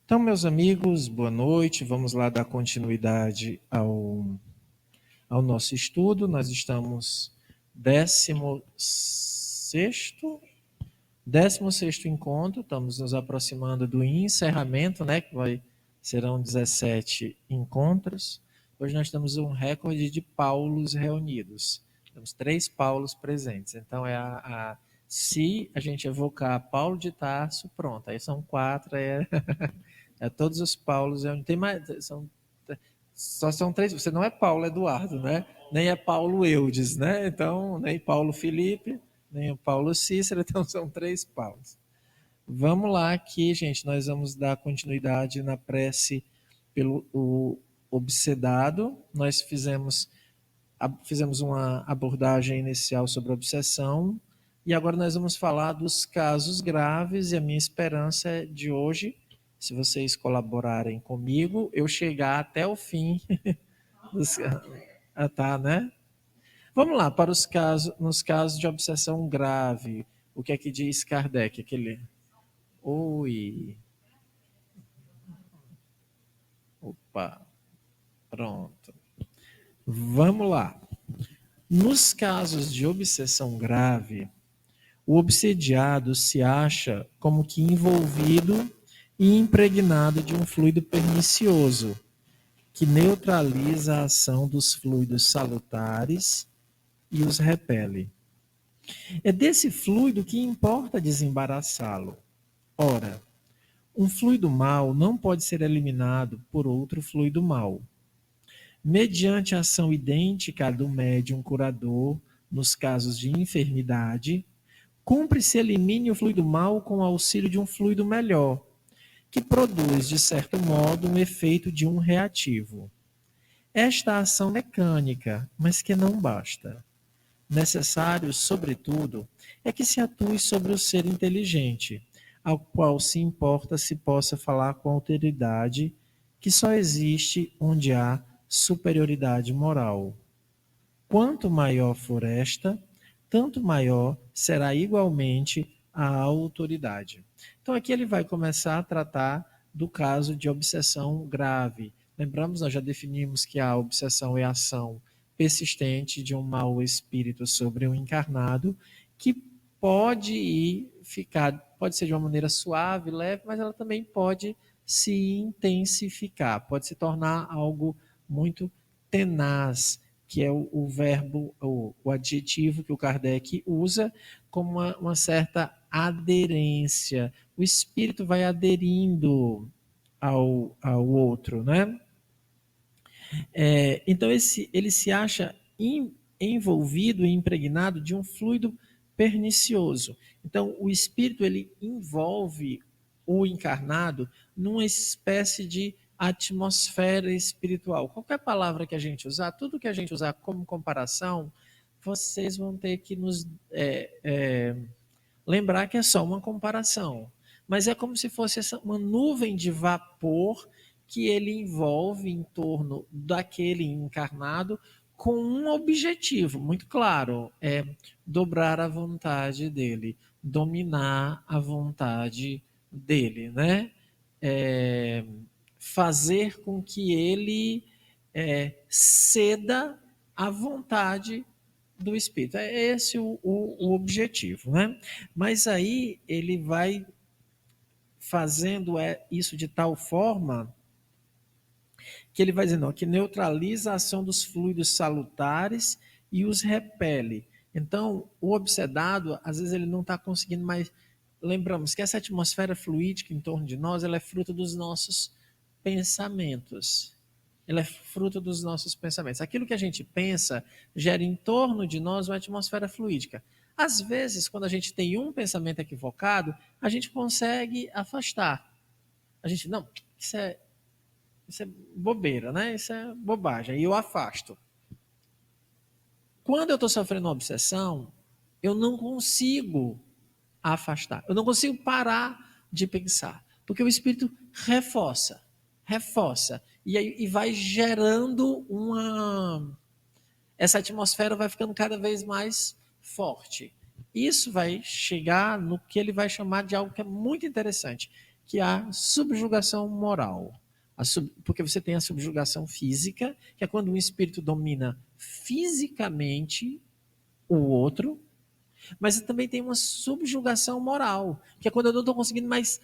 Então, meus amigos, boa noite. Vamos lá dar continuidade ao nosso estudo. Nós estamos 16º encontro, estamos nos aproximando do encerramento, né? Serão 17 encontros. Hoje nós temos um recorde de Paulos reunidos. Temos 3 Paulos presentes. Então, se a gente evocar Paulo de Tarso, pronto. Aí são 4, todos os Paulos. Tem mais, só são 3. Você não é Paulo Eduardo, né? Nem é Paulo Eudes, né? Então, nem Paulo Felipe, nem o Paulo Cícero. Então, são 3 Paulos. Vamos lá aqui, gente. Nós vamos dar continuidade na prece pelo o obsedado. Nós fizemos uma abordagem inicial sobre a obsessão. E agora nós vamos falar dos casos graves. E a minha esperança é de hoje, se vocês colaborarem comigo, eu chegar até o fim. Tá, né? Vamos lá, para nos casos de obsessão grave. O que é que diz Kardec? Oi. Opa, pronto. Vamos lá. Nos casos de obsessão grave, o obsediado se acha como que envolvido e impregnado de um fluido pernicioso, que neutraliza a ação dos fluidos salutares e os repele. É desse fluido que importa desembaraçá-lo. Ora, um fluido mau não pode ser eliminado por outro fluido mau. Mediante a ação idêntica do médium curador, nos casos de enfermidade, cumpre se elimine o fluido mau com o auxílio de um fluido melhor, que produz, de certo modo, um efeito de um reativo. Esta ação mecânica, mas que não basta. Necessário, sobretudo, é que se atue sobre o ser inteligente, ao qual se importa se possa falar com autoridade, que só existe onde há superioridade moral. Quanto maior for esta, tanto maior será igualmente a autoridade. Então aqui ele vai começar a tratar do caso de obsessão grave. Lembramos, nós já definimos que a obsessão é a ação persistente de um mau espírito sobre um encarnado, que pode ser de uma maneira suave, leve, mas ela também pode se intensificar, pode se tornar algo muito tenaz, que é o verbo, o adjetivo que o Kardec usa como uma certa aderência. O espírito vai aderindo ao outro, né? Então ele se acha envolvido e impregnado de um fluido pernicioso. Então o espírito ele envolve o encarnado numa espécie de atmosfera espiritual. Qualquer palavra que a gente usar, tudo que a gente usar como comparação, vocês vão ter que nos lembrar que é só uma comparação. Mas é como se fosse uma nuvem de vapor que ele envolve em torno daquele encarnado com um objetivo muito claro, é dobrar a vontade dele, dominar a vontade dele, né? Fazer com que ele ceda à vontade do espírito. É esse o objetivo, né? Mas aí ele vai fazendo isso de tal forma que ele vai dizendo que neutraliza a ação dos fluidos salutares e os repele. Então, o obsedado, às vezes ele não está conseguindo mais. Lembramos que essa atmosfera fluídica em torno de nós, ela é fruto dos nossos pensamentos. Ela é fruto dos nossos pensamentos. Aquilo que a gente pensa gera em torno de nós uma atmosfera fluídica. Às vezes, quando a gente tem um pensamento equivocado, a gente consegue afastar. A gente, não, isso é bobeira, né? Isso é bobagem. Aí eu afasto. Quando eu estou sofrendo uma obsessão, eu não consigo afastar. Eu não consigo parar de pensar. Porque o espírito reforça. E vai gerando essa atmosfera vai ficando cada vez mais forte. Isso vai chegar no que ele vai chamar de algo que é muito interessante, que a subjugação moral. Porque você tem a subjugação física, que é quando um espírito domina fisicamente o outro, mas também tem uma subjugação moral, que é quando eu não estou conseguindo mais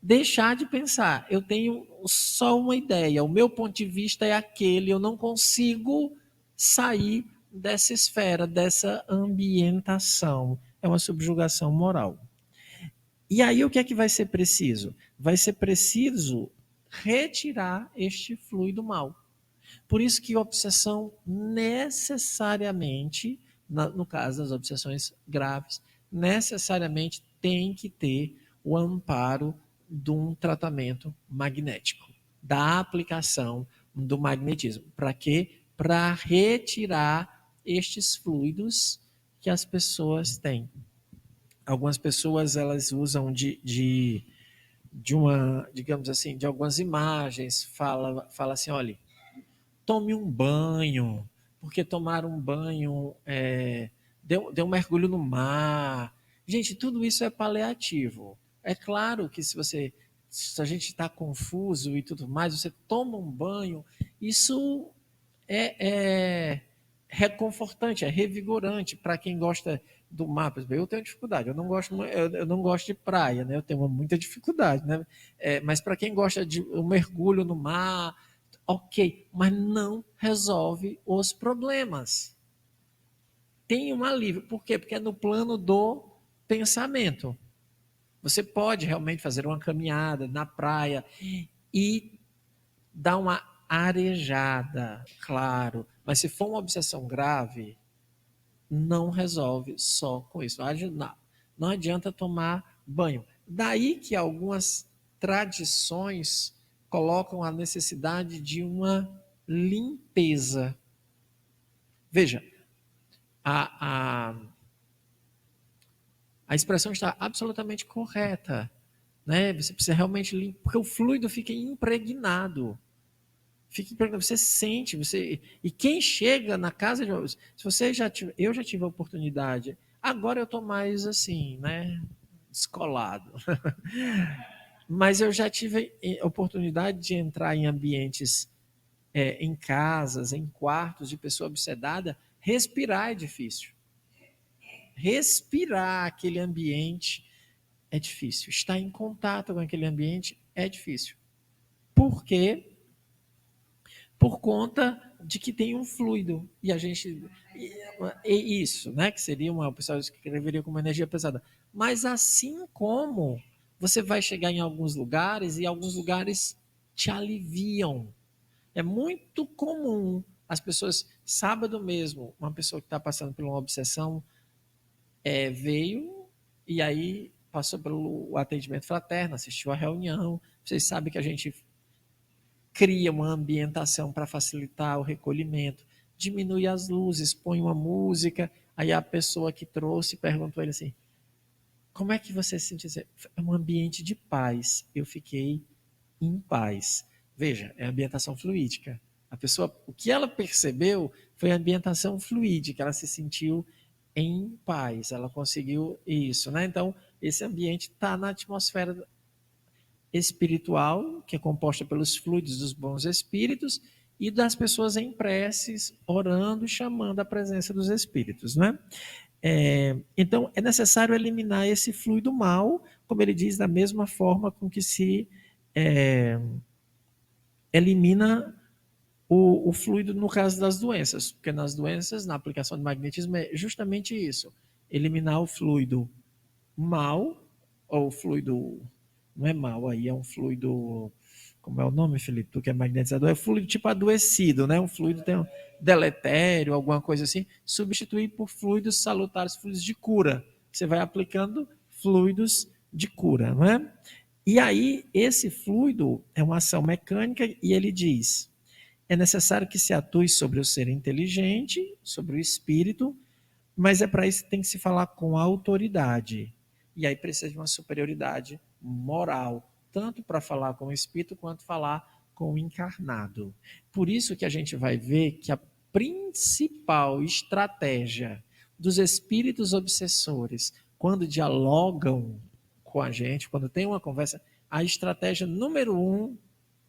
deixar de pensar. Eu tenho só uma ideia, o meu ponto de vista é aquele, eu não consigo sair dessa esfera, dessa ambientação. É uma subjugação moral. E aí o que é que vai ser preciso? Vai ser preciso retirar este fluido mal. Por isso que obsessão necessariamente, no caso das obsessões graves, necessariamente tem que ter o amparo de um tratamento magnético, da aplicação do magnetismo. Para quê? Para retirar estes fluidos que as pessoas têm. Algumas pessoas elas usam de uma, digamos assim, de algumas imagens, fala assim, olha, tome um banho, porque tomar um banho, dê um mergulho no mar. Gente, tudo isso é paliativo. É claro que se a gente está confuso e tudo mais, você toma um banho, isso é reconfortante, é revigorante para quem gosta do mar. Por exemplo, eu tenho dificuldade, eu não gosto de praia, né? Eu tenho muita dificuldade, né? Mas para quem gosta de um mergulho no mar, ok, mas não resolve os problemas. Tem um alívio. Por quê? Porque é no plano do pensamento. Você pode realmente fazer uma caminhada na praia e dar uma arejada, claro. Mas se for uma obsessão grave, não resolve só com isso. Não adianta tomar banho. Daí que algumas tradições colocam a necessidade de uma limpeza. Veja, a, a, a expressão está absolutamente correta. Né? Você precisa realmente limpar, porque o fluido fica impregnado. Você sente, e quem chega na casa de se você eu já tive a oportunidade, agora eu estou mais assim, né, descolado, mas eu já tive a oportunidade de entrar em ambientes, em casas, em quartos de pessoa obsedada, respirar é difícil, respirar aquele ambiente é difícil, estar em contato com aquele ambiente é difícil, porque por conta de que tem um fluido. E a gente. E isso, né? Que seria uma. O pessoal escreveria como energia pesada. Mas assim como você vai chegar em alguns lugares e alguns lugares te aliviam. É muito comum as pessoas. Sábado mesmo, uma pessoa que está passando por uma obsessão veio e aí passou pelo atendimento fraterno, assistiu à reunião. Vocês sabem que a gente cria uma ambientação para facilitar o recolhimento, diminui as luzes, põe uma música, aí a pessoa que trouxe perguntou a ele assim, como é que você se sentiu? É um ambiente de paz, eu fiquei em paz. Veja, é ambientação fluídica. A pessoa, o que ela percebeu foi a ambientação fluídica, ela se sentiu em paz, ela conseguiu isso, né? Então, esse ambiente está na atmosfera espiritual, que é composta pelos fluidos dos bons espíritos, e das pessoas em preces, orando e chamando a presença dos espíritos. Né? Então, é necessário eliminar esse fluido mal, como ele diz, da mesma forma com que se elimina o fluido no caso das doenças, porque nas doenças, na aplicação do magnetismo, é justamente isso, eliminar o fluido mal, ou fluido, não é mal, aí é um fluido, como é o nome, Felipe, tu que é magnetizador, é fluido tipo adoecido, né? Um fluido tem um deletério, alguma coisa assim, substituir por fluidos salutares, fluidos de cura. Você vai aplicando fluidos de cura, não é? E aí, esse fluido é uma ação mecânica e ele diz, é necessário que se atue sobre o ser inteligente, sobre o espírito, mas é para isso que tem que se falar com autoridade. E aí precisa de uma superioridade moral, tanto para falar com o espírito quanto falar com o encarnado. Por isso que a gente vai ver que a principal estratégia dos espíritos obsessores, quando dialogam com a gente, quando tem uma conversa, a estratégia número 1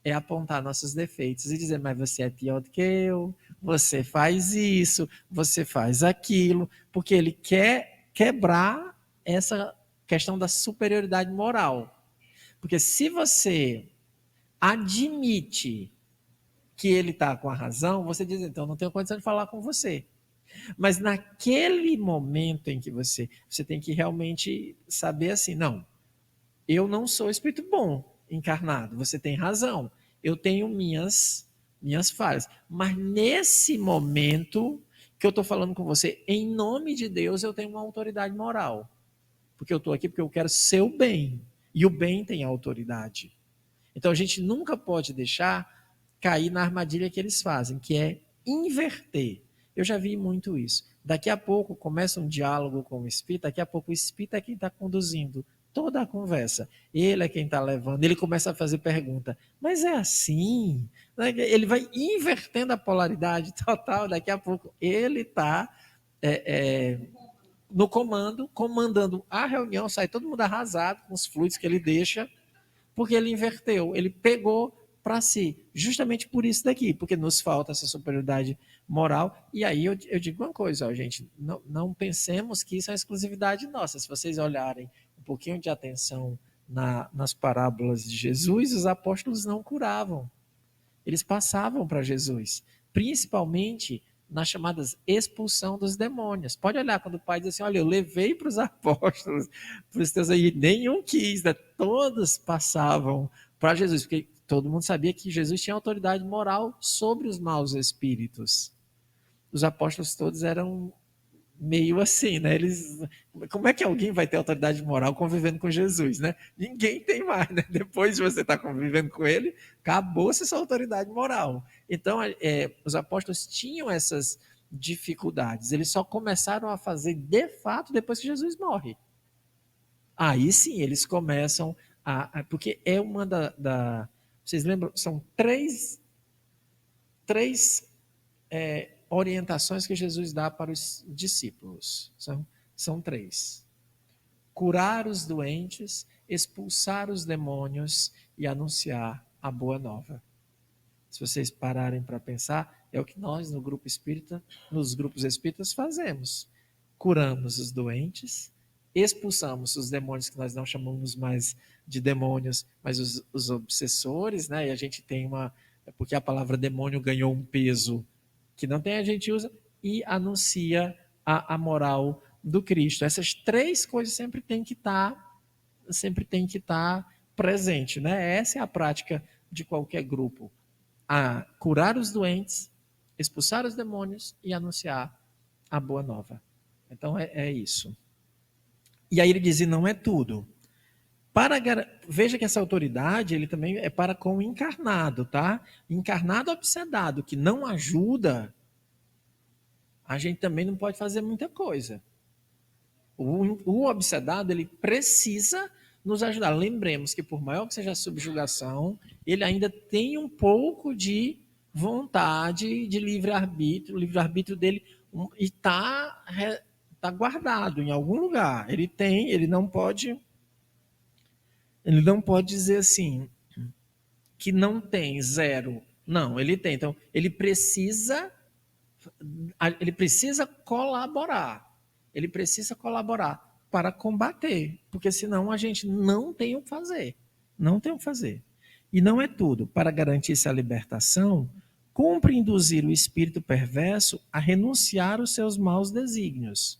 é apontar nossos defeitos e dizer, mas você é pior do que eu, você faz isso, você faz aquilo, porque ele quer quebrar essa questão da superioridade moral. Porque se você admite que ele está com a razão, você diz, então não tenho condição de falar com você. Mas naquele momento em que você tem que realmente saber assim, não, eu não sou espírito bom encarnado, você tem razão, eu tenho minhas falhas, mas nesse momento que eu estou falando com você, em nome de Deus, eu tenho uma autoridade moral, porque eu estou aqui porque eu quero seu bem, e o bem tem autoridade. Então a gente nunca pode deixar cair na armadilha que eles fazem, que é inverter. Eu já vi muito isso. Daqui a pouco começa um diálogo com o espírita, daqui a pouco o espírita é quem está conduzindo toda a conversa. Ele é quem está levando, ele começa a fazer pergunta. Mas é assim? Ele vai invertendo a polaridade total, daqui a pouco ele está no comando, comandando a reunião, sai todo mundo arrasado com os fluidos que ele deixa, porque ele inverteu, ele pegou para si, justamente por isso daqui, porque nos falta essa superioridade moral. E aí eu digo uma coisa, ó, gente, não pensemos que isso é exclusividade nossa. Se vocês olharem um pouquinho de atenção nas parábolas de Jesus, os apóstolos não curavam, eles passavam para Jesus, principalmente nas chamadas expulsão dos demônios. Pode olhar quando o pai diz assim, olha, eu levei para os apóstolos, para os teus aí, nenhum quis, né? Todos passavam para Jesus, porque todo mundo sabia que Jesus tinha autoridade moral sobre os maus espíritos. Os apóstolos todos eram meio assim, né? Como é que alguém vai ter autoridade moral convivendo com Jesus, né? Ninguém tem mais, né? Depois de você estar convivendo com ele, acabou-se sua autoridade moral. Então, os apóstolos tinham essas dificuldades. Eles só começaram a fazer de fato depois que Jesus morre. Aí sim, eles começam porque é uma vocês lembram? São três orientações que Jesus dá para os discípulos. São três: curar os doentes, expulsar os demônios e anunciar a boa nova. Se vocês pararem para pensar, é o que nós no grupo espírita, nos grupos espíritas fazemos. Curamos os doentes, expulsamos os demônios que nós não chamamos mais de demônios, mas os obsessores, né? E a gente tem porque a palavra demônio ganhou um peso que não tem, a gente usa, e anuncia a moral do Cristo. Essas três coisas sempre tem que estar presente, né? Essa é a prática de qualquer grupo: a curar os doentes, expulsar os demônios e anunciar a boa nova. Então é isso. E aí ele diz, e não é tudo. Veja que essa autoridade ele também é para com o encarnado, tá? Encarnado obsedado, que não ajuda, a gente também não pode fazer muita coisa. O obsedado, ele precisa nos ajudar. Lembremos que por maior que seja a subjugação, ele ainda tem um pouco de vontade de livre-arbítrio. O livre-arbítrio dele está guardado em algum lugar. Ele não pode dizer assim que não tem, zero. Não, ele tem. Então, ele precisa colaborar. Ele precisa colaborar para combater, porque senão a gente não tem o que fazer. Não tem o que fazer. E não é tudo. Para garantir essa libertação, cumpre induzir o espírito perverso a renunciar aos seus maus desígnios.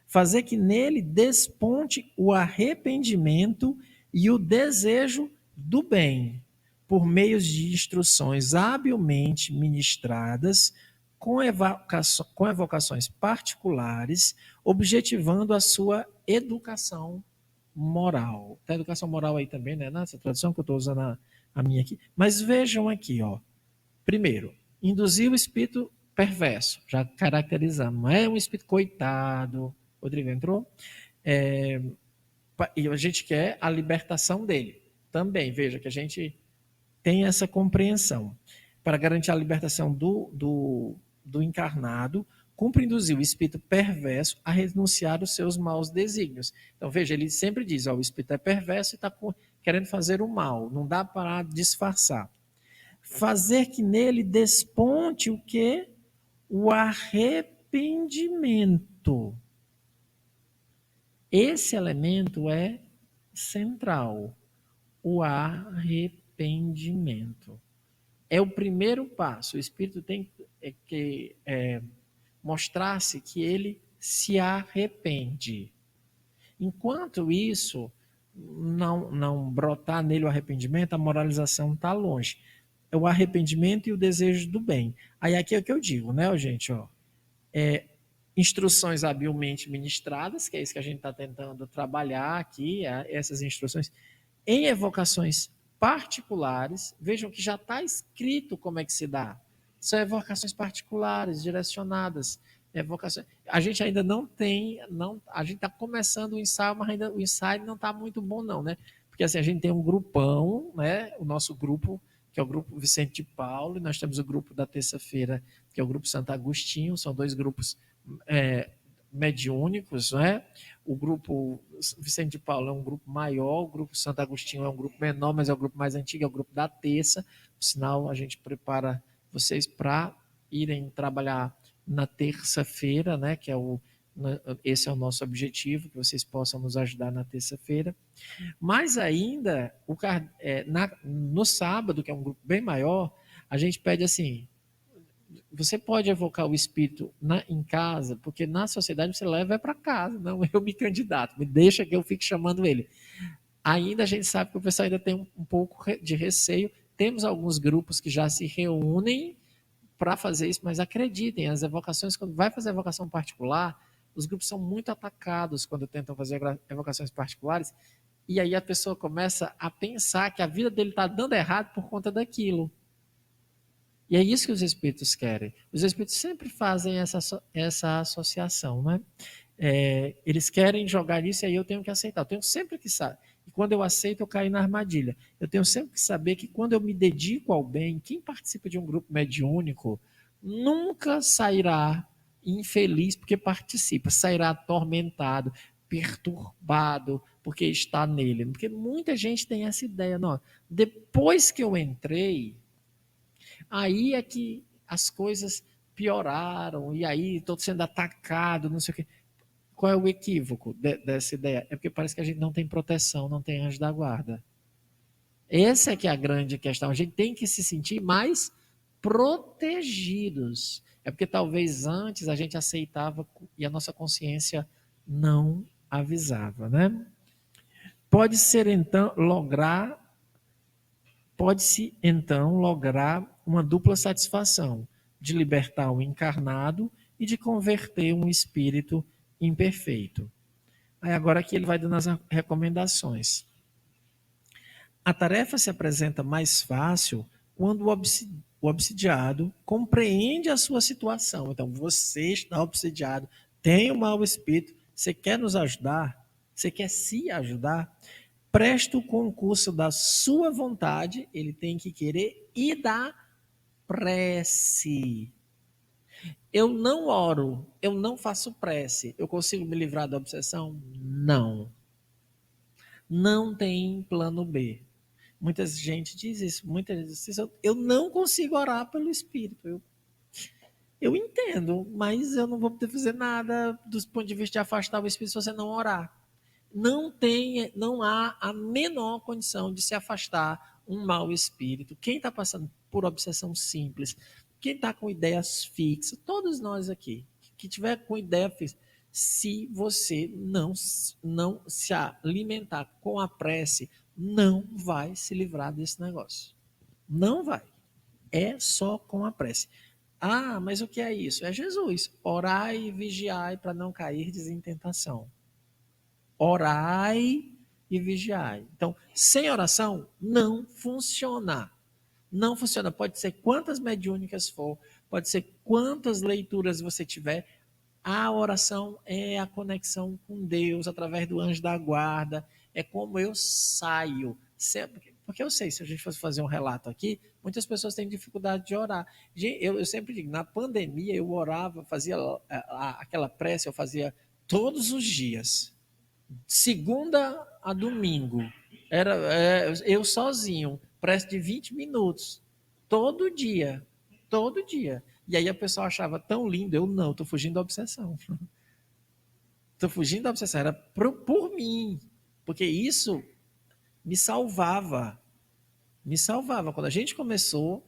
Fazer que nele desponte o arrependimento e o desejo do bem, por meio de instruções habilmente ministradas, com evocações particulares, objetivando a sua educação moral. Tem educação moral aí também, né? Nessa tradução que eu estou usando a minha aqui. Mas vejam aqui, ó. Primeiro, induzir o espírito perverso. Já caracterizamos. Não é um espírito coitado. Rodrigo entrou? E a gente quer a libertação dele. Também, veja que a gente tem essa compreensão. Para garantir a libertação do encarnado, cumpre induzir o espírito perverso a renunciar aos seus maus desígnios. Então, veja, ele sempre diz, ó, o espírito é perverso e querendo fazer o mal, não dá para disfarçar. Fazer que nele desponte o quê? O arrependimento. Esse elemento é central, o arrependimento. É o primeiro passo. O Espírito tem que mostrar-se que ele se arrepende. Enquanto isso não brotar nele o arrependimento, a moralização está longe. É o arrependimento e o desejo do bem. Aí aqui é o que eu digo, né, gente? Ó, instruções habilmente ministradas, que é isso que a gente está tentando trabalhar aqui, essas instruções, em evocações particulares. Vejam que já está escrito como é que se dá. São evocações particulares, direcionadas. Evocações. A gente ainda não tem, a gente está começando o ensaio, mas ainda o ensaio não está muito bom, não, né? Porque assim, a gente tem um grupão, né? O nosso grupo, que é o grupo Vicente de Paulo, e nós temos o grupo da terça-feira, que é o grupo Santo Agostinho, são dois grupos mediúnicos, né? O grupo Vicente de Paulo é um grupo maior, o grupo Santo Agostinho é um grupo menor, mas é o grupo mais antigo, é o grupo da terça. Por sinal, a gente prepara vocês para irem trabalhar na terça-feira, né? Que é esse é o nosso objetivo, que vocês possam nos ajudar na terça-feira. Mas ainda, no sábado, que é um grupo bem maior, a gente pede assim: você pode evocar o espírito em casa, porque na sociedade você leva para casa, não eu me candidato, me deixa que eu fique chamando ele. Ainda a gente sabe que o pessoal ainda tem um pouco de receio. Temos alguns grupos que já se reúnem para fazer isso, mas acreditem, as evocações, quando vai fazer evocação particular, os grupos são muito atacados quando tentam fazer evocações particulares, e aí a pessoa começa a pensar que a vida dele está dando errado por conta daquilo. E é isso que os espíritos querem. Os espíritos sempre fazem essa associação, né? Eles querem jogar isso e aí eu tenho que aceitar. Eu tenho sempre que saber. E quando eu aceito, eu caio na armadilha. Eu tenho sempre que saber que quando eu me dedico ao bem, quem participa de um grupo mediúnico nunca sairá infeliz porque participa, sairá atormentado, perturbado porque está nele. Porque muita gente tem essa ideia, não. Depois que eu entrei, aí é que as coisas pioraram, e aí estou sendo atacado, não sei o quê. Qual é o equívoco dessa ideia? É porque parece que a gente não tem proteção, não tem anjo da guarda. Essa é que é a grande questão. A gente tem que se sentir mais protegidos. É porque talvez antes a gente aceitava e a nossa consciência não avisava, né? Pode-se então lograr uma dupla satisfação de libertar o encarnado e de converter um espírito imperfeito. Aí agora aqui ele vai dando as recomendações. A tarefa se apresenta mais fácil quando o obsidiado compreende a sua situação. Então, você está obsidiado, tem um mau espírito, você quer nos ajudar, você quer se ajudar, presta o concurso da sua vontade, ele tem que querer, e da prece. Eu não oro, eu não faço prece. Eu consigo me livrar da obsessão? Não. Não tem plano B. Muita gente diz isso, muita gente diz isso. Eu não consigo orar pelo Espírito. Eu entendo, mas eu não vou poder fazer nada do ponto de vista de afastar o Espírito se você não orar. Não há a menor condição de se afastar um mau espírito. Quem está passando por obsessão simples, quem está com ideias fixas, todos nós aqui, que tiver com ideia fixa, se você não se alimentar com a prece, não vai se livrar desse negócio. Não vai. É só com a prece. Ah, mas o que é isso? É Jesus. Orai e vigiai para não cair em tentação. Orai e vigiai. Então, sem oração, não funciona. Não funciona. Pode ser quantas mediúnicas for, pode ser quantas leituras você tiver. A oração é a conexão com Deus através do anjo da guarda. É como eu saio. Porque eu sei, se a gente fosse fazer um relato aqui, muitas pessoas têm dificuldade de orar. Eu sempre digo, na pandemia eu orava, fazia aquela prece, eu fazia todos os dias segunda a domingo. Eu sozinho, prece de 20 minutos, todo dia, todo dia. E aí a pessoa achava tão lindo, eu não, estou fugindo da obsessão. Estou fugindo da obsessão, era por mim, porque isso me salvava, me salvava. Quando a gente começou,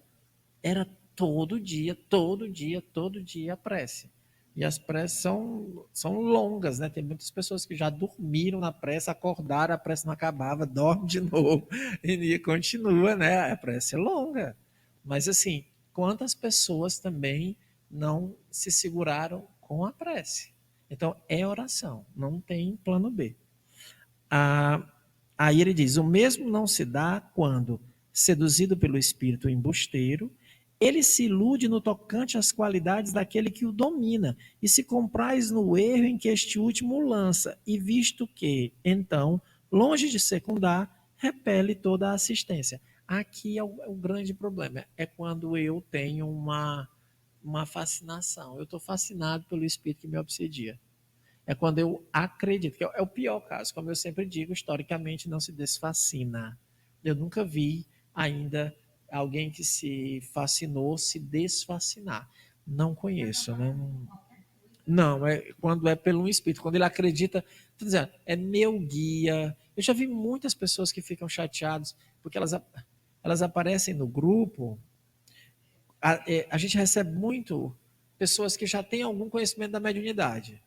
era todo dia, todo dia, todo dia a prece. E as preces são longas, né? Tem muitas pessoas que já dormiram na prece, acordaram, a prece não acabava, dorme de novo e continua, né? A prece é longa. Mas assim, quantas pessoas também não se seguraram com a prece? Então, é oração, não tem plano B. Ah, aí ele diz: o mesmo não se dá quando, seduzido pelo espírito embusteiro, ele se ilude no tocante às qualidades daquele que o domina e se compraz no erro em que este último o lança, e visto que, então, longe de secundar, repele toda a assistência. Aqui é o grande problema, é quando eu tenho uma fascinação, eu estou fascinado pelo espírito que me obsedia. É quando eu acredito, que é o pior caso, como eu sempre digo, historicamente não se desfascina. Eu nunca vi ainda alguém que se fascinou se desfascinar. Não conheço, não. Não, é quando é pelo um espírito, quando ele acredita, tô dizendo, é meu guia. Eu já vi muitas pessoas que ficam chateadas porque elas aparecem no grupo. A gente recebe muito pessoas que já têm algum conhecimento da mediunidade.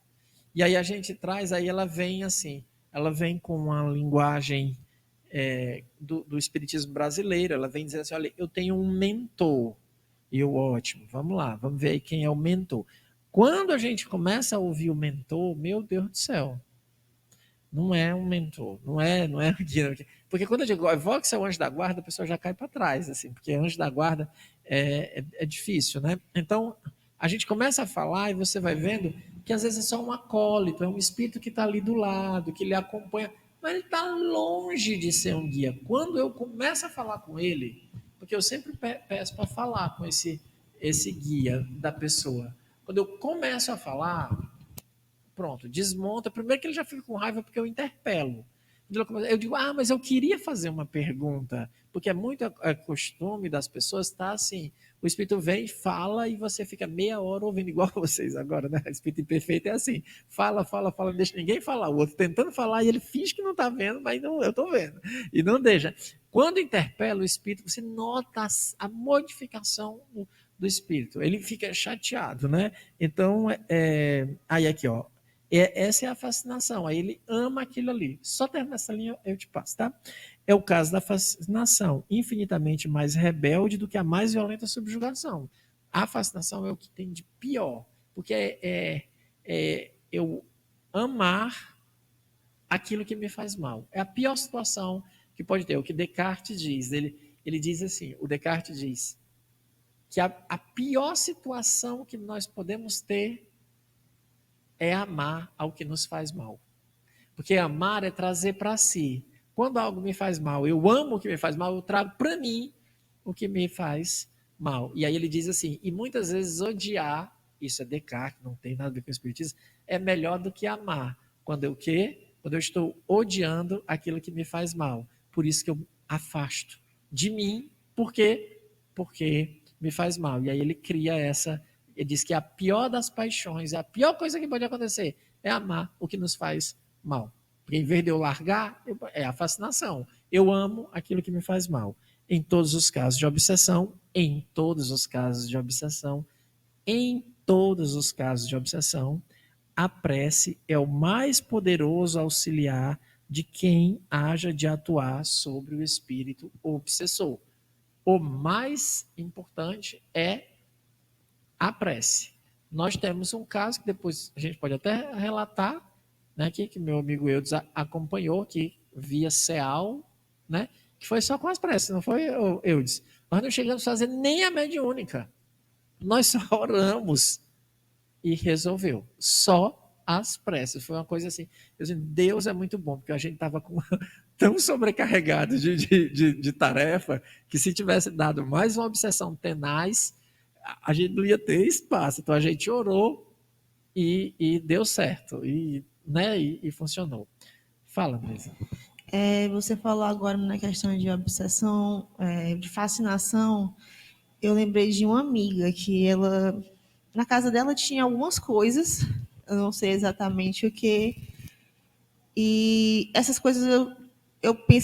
E aí a gente traz, aí ela vem assim, ela vem com uma linguagem do espiritismo brasileiro, ela vem dizendo assim, olha, eu tenho um mentor. E eu, ótimo, vamos lá, vamos ver aí quem é o mentor. Quando a gente começa a ouvir o mentor, meu Deus do céu, não é um mentor, não é um guia. Porque quando eu digo, Vox é o anjo da guarda, a pessoa já cai para trás, assim, porque anjo da guarda é difícil, né? Então, a gente começa a falar e você vai vendo que às vezes é só um acólito, é um espírito que está ali do lado, que lhe acompanha, mas ele está longe de ser um guia. Quando eu começo a falar com ele, porque eu sempre peço para falar com esse guia da pessoa, quando eu começo a falar, pronto, desmonta. Primeiro que ele já fica com raiva porque eu interpelo. Eu digo, mas eu queria fazer uma pergunta, porque é muito costume das pessoas estar assim, o espírito vem, fala e você fica meia hora ouvindo igual vocês agora, né? O espírito imperfeito é assim, fala, fala, fala, não deixa ninguém falar, o outro tentando falar e ele finge que não está vendo, mas não, eu estou vendo, e não deixa. Quando interpela o espírito, você nota a modificação do espírito, ele fica chateado, né? Então, aí aqui, ó, essa é a fascinação. Aí ele ama aquilo ali. Só terminar essa linha eu te passo, tá? É o caso da fascinação, infinitamente mais rebelde do que a mais violenta subjugação. A fascinação é o que tem de pior, porque eu amar aquilo que me faz mal. É a pior situação que pode ter. O que Descartes diz. Ele diz assim: o Descartes diz que a pior situação que nós podemos ter é amar ao que nos faz mal. Porque amar é trazer para si. Quando algo me faz mal, eu amo o que me faz mal, eu trago para mim o que me faz mal. E aí ele diz assim, e muitas vezes odiar, isso é Descartes, não tem nada a ver com o espiritismo, é melhor do que amar. Quando eu quê? Quando eu estou odiando aquilo que me faz mal. Por isso que eu afasto de mim, por quê? Porque me faz mal. E aí ele cria ele diz que a pior das paixões, a pior coisa que pode acontecer é amar o que nos faz mal. Porque em vez de eu largar, é a fascinação. Eu amo aquilo que me faz mal. Em todos os casos de obsessão, em todos os casos de obsessão, em todos os casos de obsessão, a prece é o mais poderoso auxiliar de quem haja de atuar sobre o espírito obsessor. O mais importante é a prece. Nós temos um caso que depois a gente pode até relatar, né, que meu amigo Eudes acompanhou aqui via CEAL, né, que foi só com as preces, não foi, Eudes? Nós não chegamos a fazer nem a mediúnica. Nós só oramos e resolveu. Só as preces. Foi uma coisa assim. Deus é muito bom, porque a gente estava tão sobrecarregado de tarefa que se tivesse dado mais uma obsessão tenaz, a gente não ia ter espaço. Então a gente orou e deu certo. E funcionou. Fala, Brisa. Você falou agora na questão de obsessão, de fascinação. Eu lembrei de uma amiga que ela, na casa dela tinha algumas coisas, eu não sei exatamente o que, e essas coisas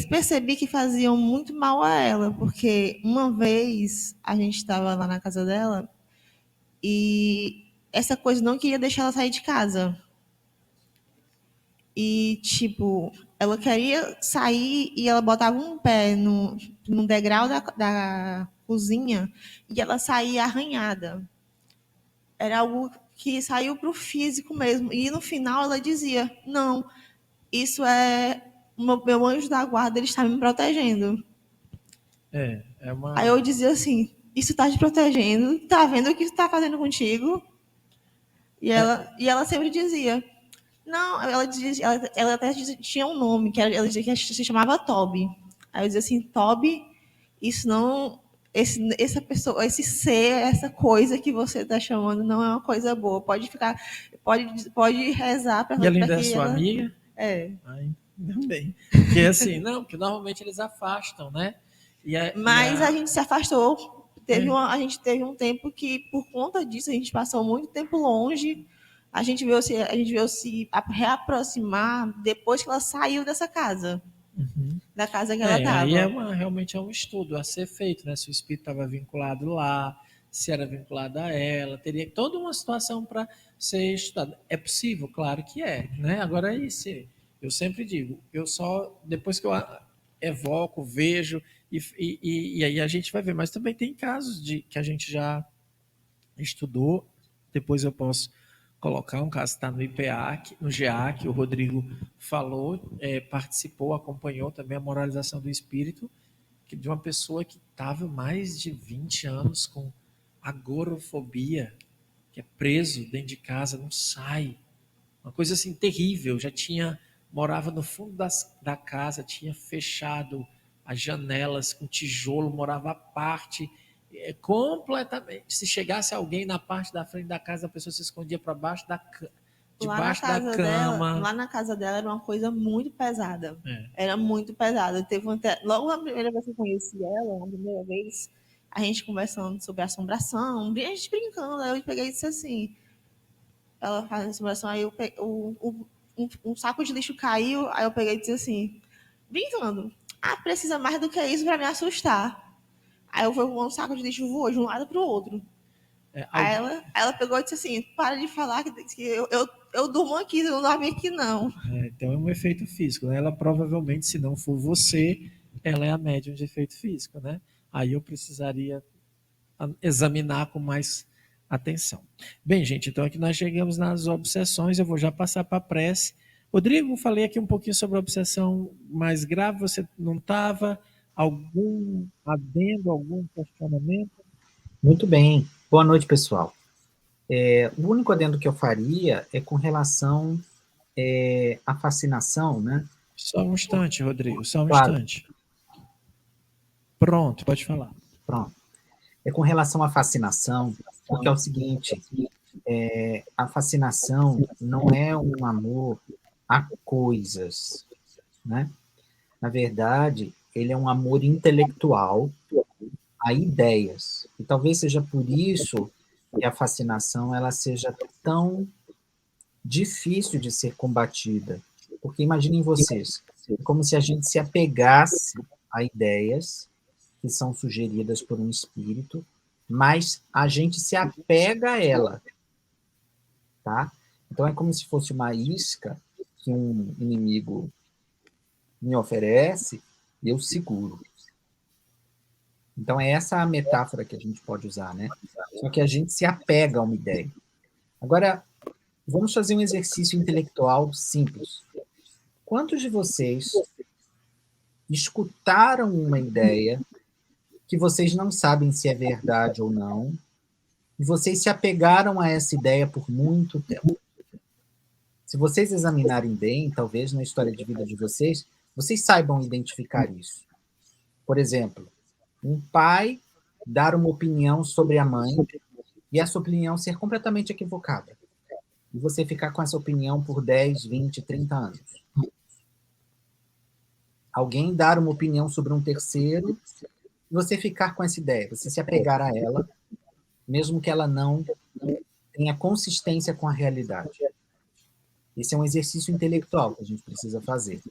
percebi que faziam muito mal a ela, porque uma vez a gente estava lá na casa dela e essa coisa não queria deixar ela sair de casa. E, tipo, ela queria sair e ela botava um pé no degrau da cozinha e ela saía arranhada. Era algo que saiu para o físico mesmo. E no final ela dizia: Não, isso é meu anjo da guarda, ele está me protegendo. É Aí uma. eu dizia assim: Isso está te protegendo, tá vendo o que está fazendo contigo? É, E ela sempre dizia: Não, ela até tinha um nome, ela dizia que se chamava Toby. Aí eu dizia assim: Toby, isso não. Essa pessoa, esse ser, essa coisa que você está chamando não é uma coisa boa. Pode ficar, pode rezar e ela para ainda é que sua ela. amiga? É. Ai, ainda bem. Porque assim, não, porque normalmente eles afastam, né? E a, e Mas a a, gente se afastou. é, A gente teve um tempo que, por conta disso, a gente passou muito tempo longe. A gente veio se reaproximar depois que ela saiu dessa casa, uhum. da casa que ela Aí é estava. realmente é um estudo a ser feito, né? Se o espírito estava vinculado lá, se era vinculado a ela, teria toda uma situação para ser estudada. É possível, claro que é, né? Agora é isso. Eu sempre digo, eu só depois que eu evoco, vejo e aí a gente vai ver. Mas também tem casos de que a gente já estudou. Depois eu posso colocar um caso que está no IPEAC, no GEAC, o Rodrigo falou, participou, acompanhou também a moralização do espírito de uma pessoa que estava mais de 20 anos com agorafobia, que é preso dentro de casa, não sai. Uma coisa assim terrível. Já tinha, morava no fundo da casa, tinha fechado as janelas com tijolo, morava à parte, completamente. Se chegasse alguém na parte da frente da casa, a pessoa se escondia para baixo debaixo da cama. Lá na casa dela era uma coisa muito pesada. É. Era muito pesada. Logo na primeira vez que eu conheci ela, na primeira vez, a gente conversando sobre assombração, a gente brincando, aí eu peguei e disse assim, ela fazendo assombração, aí um saco de lixo caiu, aí eu peguei e disse assim, brincando, precisa mais do que isso para me assustar. Aí eu fui com um saco de lixo voou de um lado para o outro. É, Ela pegou e disse assim: para de falar que eu durmo aqui, eu não dorme aqui, não. então é um efeito físico, né? Ela provavelmente, se não for você, ela é a médium de efeito físico, né? Aí eu precisaria examinar com mais atenção. Bem, gente, então aqui nós chegamos nas obsessões, eu vou já passar para a prece. Rodrigo, falei aqui um pouquinho sobre a obsessão mais grave, você não estava? Algum adendo, algum questionamento? Muito bem. Boa noite, pessoal. O único adendo que eu faria é com relação à fascinação, né? Só um instante, Rodrigo, só um Claro, instante. Pronto, pode falar. pronto. É com relação à fascinação, porque é o seguinte, a fascinação não é um amor a coisas, né? Na verdade, ele é um amor intelectual a ideias. E talvez seja por isso que a fascinação ela seja tão difícil de ser combatida. Porque imaginem vocês, é como se a gente se apegasse a ideias que são sugeridas por um espírito, mas a gente se apega a ela, tá? Então é como se fosse uma isca que um inimigo me oferece e eu seguro. Então é essa a metáfora que a gente pode usar, né? Só que a gente se apega a uma ideia. Agora, vamos fazer um exercício intelectual simples. Quantos de vocês escutaram uma ideia que vocês não sabem se é verdade ou não, e vocês se apegaram a essa ideia por muito tempo? Se vocês examinarem bem, talvez na história de vida de vocês, vocês saibam identificar isso. Por exemplo, um pai dar uma opinião sobre a mãe e essa opinião ser completamente equivocada. E você ficar com essa opinião por 10, 20, 30 anos. alguém dar uma opinião sobre um terceiro, você ficar com essa ideia, você se apegar a ela, mesmo que ela não tenha consistência com a realidade. Esse é um exercício intelectual que a gente precisa fazer.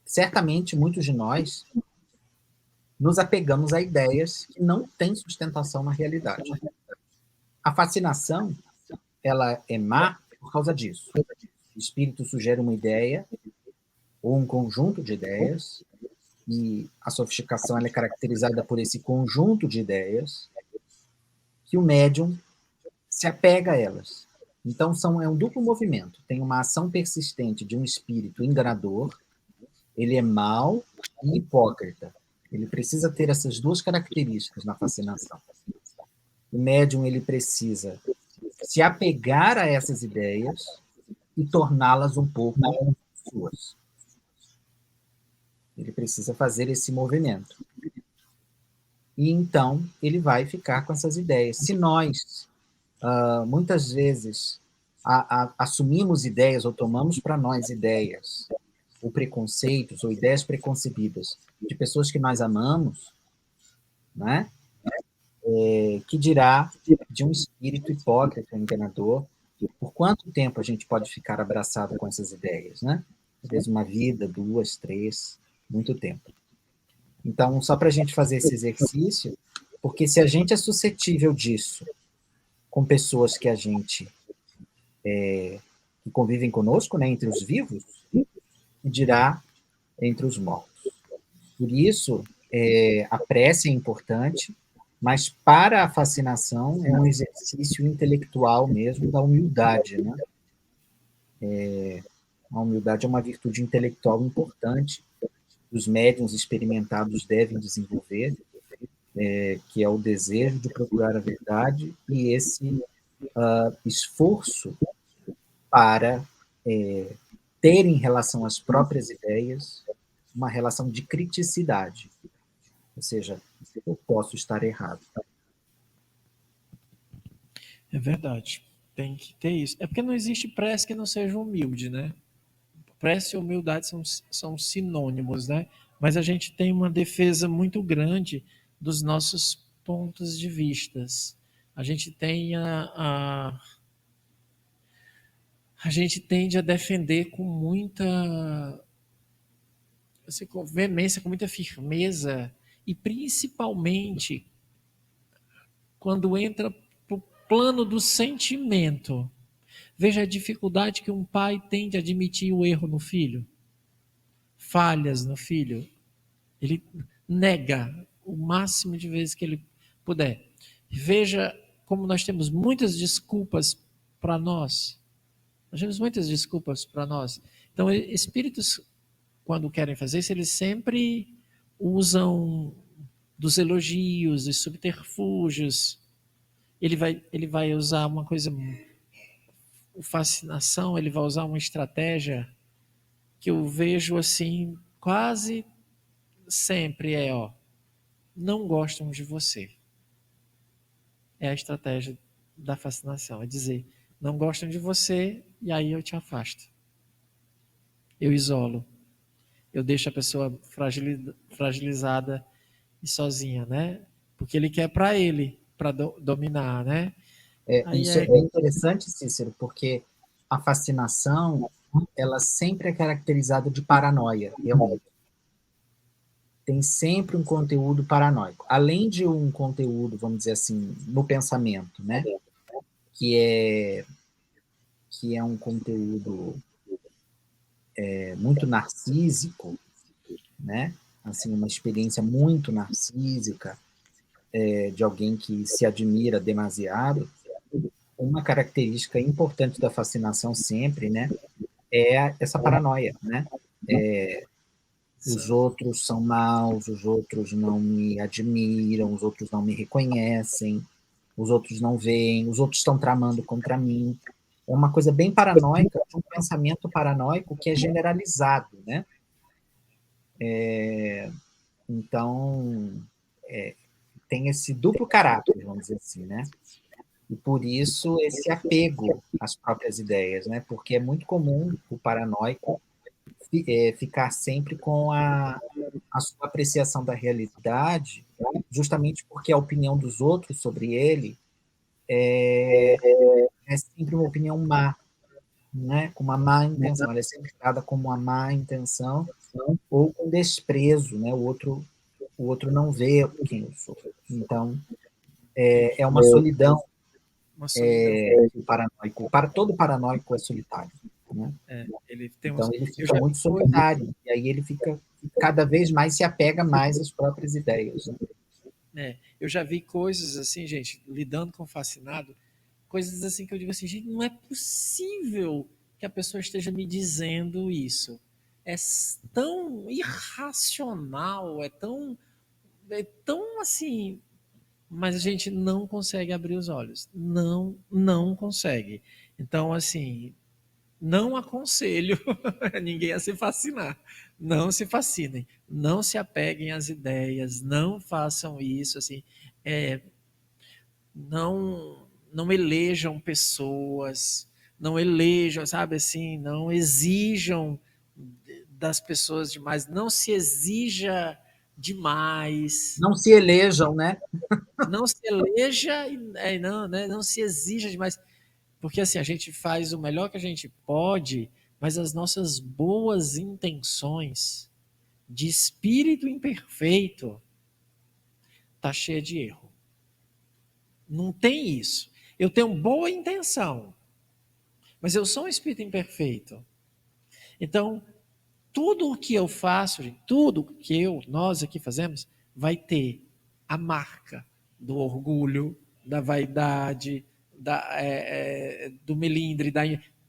Certamente, muitos de nós nos apegamos a ideias que não têm sustentação na realidade. A fascinação, ela é má por causa disso. O espírito sugere uma ideia ou um conjunto de ideias, e a sofisticação ela é caracterizada por esse conjunto de ideias que o médium se apega a elas. Então, é um duplo movimento. Tem uma ação persistente de um espírito enganador, ele é mau e hipócrita. Ele precisa ter essas duas características na fascinação. O médium ele precisa se apegar a essas ideias e torná-las um pouco suas. Ele precisa fazer esse movimento. E então ele vai ficar com essas ideias. Se nós, muitas vezes, assumimos ideias ou tomamos para nós ideias, ou preconceitos, ou ideias preconcebidas de pessoas que nós amamos, né? Que dirá de um espírito hipócrita, enganador, por quanto tempo a gente pode ficar abraçado com essas ideias, né? Às vezes uma vida, 2, 3, muito tempo. Então, só para a gente fazer esse exercício, porque se a gente é suscetível disso com pessoas que a gente que convivem conosco, né, entre os vivos, dirá entre os mortos. Por isso, a prece é importante, mas para a fascinação é um exercício intelectual mesmo da humildade, né? A humildade é uma virtude intelectual importante que os médiuns experimentados devem desenvolver, que é o desejo de procurar a verdade e esse esforço para ter em relação às próprias ideias uma relação de criticidade. Ou seja, eu posso estar errado. É verdade. Tem que ter isso. É porque não existe prece que não seja humilde, né? Prece e humildade são sinônimos, né? Mas a gente tem uma defesa muito grande dos nossos pontos de vistas. A gente tem a gente tende a defender com muita assim, com veemência, com muita firmeza, e principalmente quando entra para o plano do sentimento. Veja a dificuldade que um pai tem de admitir o erro no filho, falhas no filho. Ele nega o máximo de vezes que ele puder. Veja como nós temos muitas desculpas para nós. Nós temos muitas desculpas para nós. Então, espíritos, quando querem fazer isso, eles sempre usam dos elogios, dos subterfúgios. Ele vai usar uma coisa, o fascinação, ele vai usar uma estratégia que eu vejo assim, quase sempre não gostam de você. É a estratégia da fascinação, é dizer, não gostam de você e aí eu te afasto. Eu isolo. Eu deixo a pessoa fragilizada e sozinha, né? Porque ele quer para ele, para dominar, né? Isso é interessante, Cícero, porque a fascinação, ela sempre é caracterizada de paranoia, realmente. Tem sempre um conteúdo paranoico. Além de um conteúdo, vamos dizer assim, no pensamento, né? Que é um conteúdo muito narcísico, né? Assim, uma experiência muito narcísica, de alguém que se admira demasiado. Uma característica importante da fascinação sempre, né? É essa paranoia, né? Os outros são maus, os outros não me admiram, os outros não me reconhecem, os outros não veem, os outros estão tramando contra mim. É uma coisa bem paranoica, um pensamento paranoico que é generalizado, né? Então, tem esse duplo caráter, vamos dizer assim, né? E por isso esse apego às próprias ideias, né? Porque é muito comum o paranoico ficar sempre com a sua apreciação da realidade, justamente porque a opinião dos outros sobre ele é sempre uma opinião má, né? Com uma má intenção. Ela é sempre dada como uma má intenção ou com desprezo, né? O outro não vê quem eu sou. Então, é uma solidão. Uma solidão. O paranoico, para todo paranoico é solitário, né? Ele tem Então ele eu fica já muito solitário e aí ele fica cada vez mais se apega mais às próprias ideias, né? eu já vi coisas assim, gente, lidando com fascinado, coisas assim que eu digo assim, gente, não é possível que a pessoa esteja me dizendo isso. É tão irracional, é tão assim, mas a gente não consegue abrir os olhos. Não consegue. Então, assim, não aconselho ninguém a se fascinar. Não se fascinem. Não se apeguem às ideias. Não façam isso. Assim, é, não elejam pessoas. Não elejam, sabe assim, não exijam das pessoas demais. Não se exija demais. Não se elejam, né? Não se eleja e não, né, não se exija demais. Porque assim, a gente faz o melhor que a gente pode, mas as nossas boas intenções de espírito imperfeito tá cheia de erro. Não tem isso. Eu tenho boa intenção, mas eu sou um espírito imperfeito. Então, tudo o que eu faço, gente, tudo que nós aqui fazemos, vai ter a marca do orgulho, da vaidade, do melindre,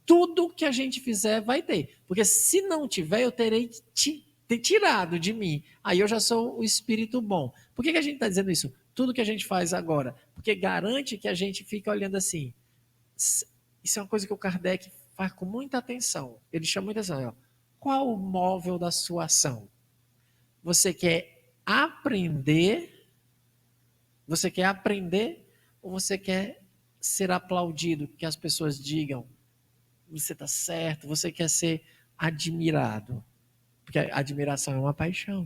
tudo que a gente fizer vai ter. Porque se não tiver, eu terei que ter tirado de mim. Aí eu já sou o espírito bom. Por que a gente está dizendo isso? Tudo que a gente faz agora. Porque garante que a gente fica olhando assim. Isso é uma coisa que o Kardec faz com muita atenção. Ele chama muita atenção. Ó. Qual o móvel da sua ação? Você quer aprender? Você quer aprender ou você quer ser aplaudido, que as pessoas digam você está certo, você quer ser admirado? Porque a admiração é uma paixão.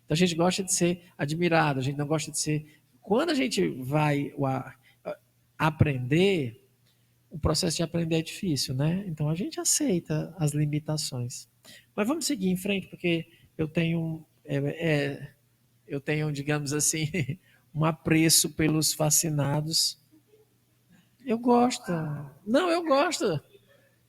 Então a gente gosta de ser admirado, a gente não gosta de ser. Quando a gente vai aprender, o processo de aprender é difícil, né? Então a gente aceita as limitações. Mas vamos seguir em frente, porque eu tenho, digamos assim, um apreço pelos fascinados. Eu gosto. Não, eu gosto.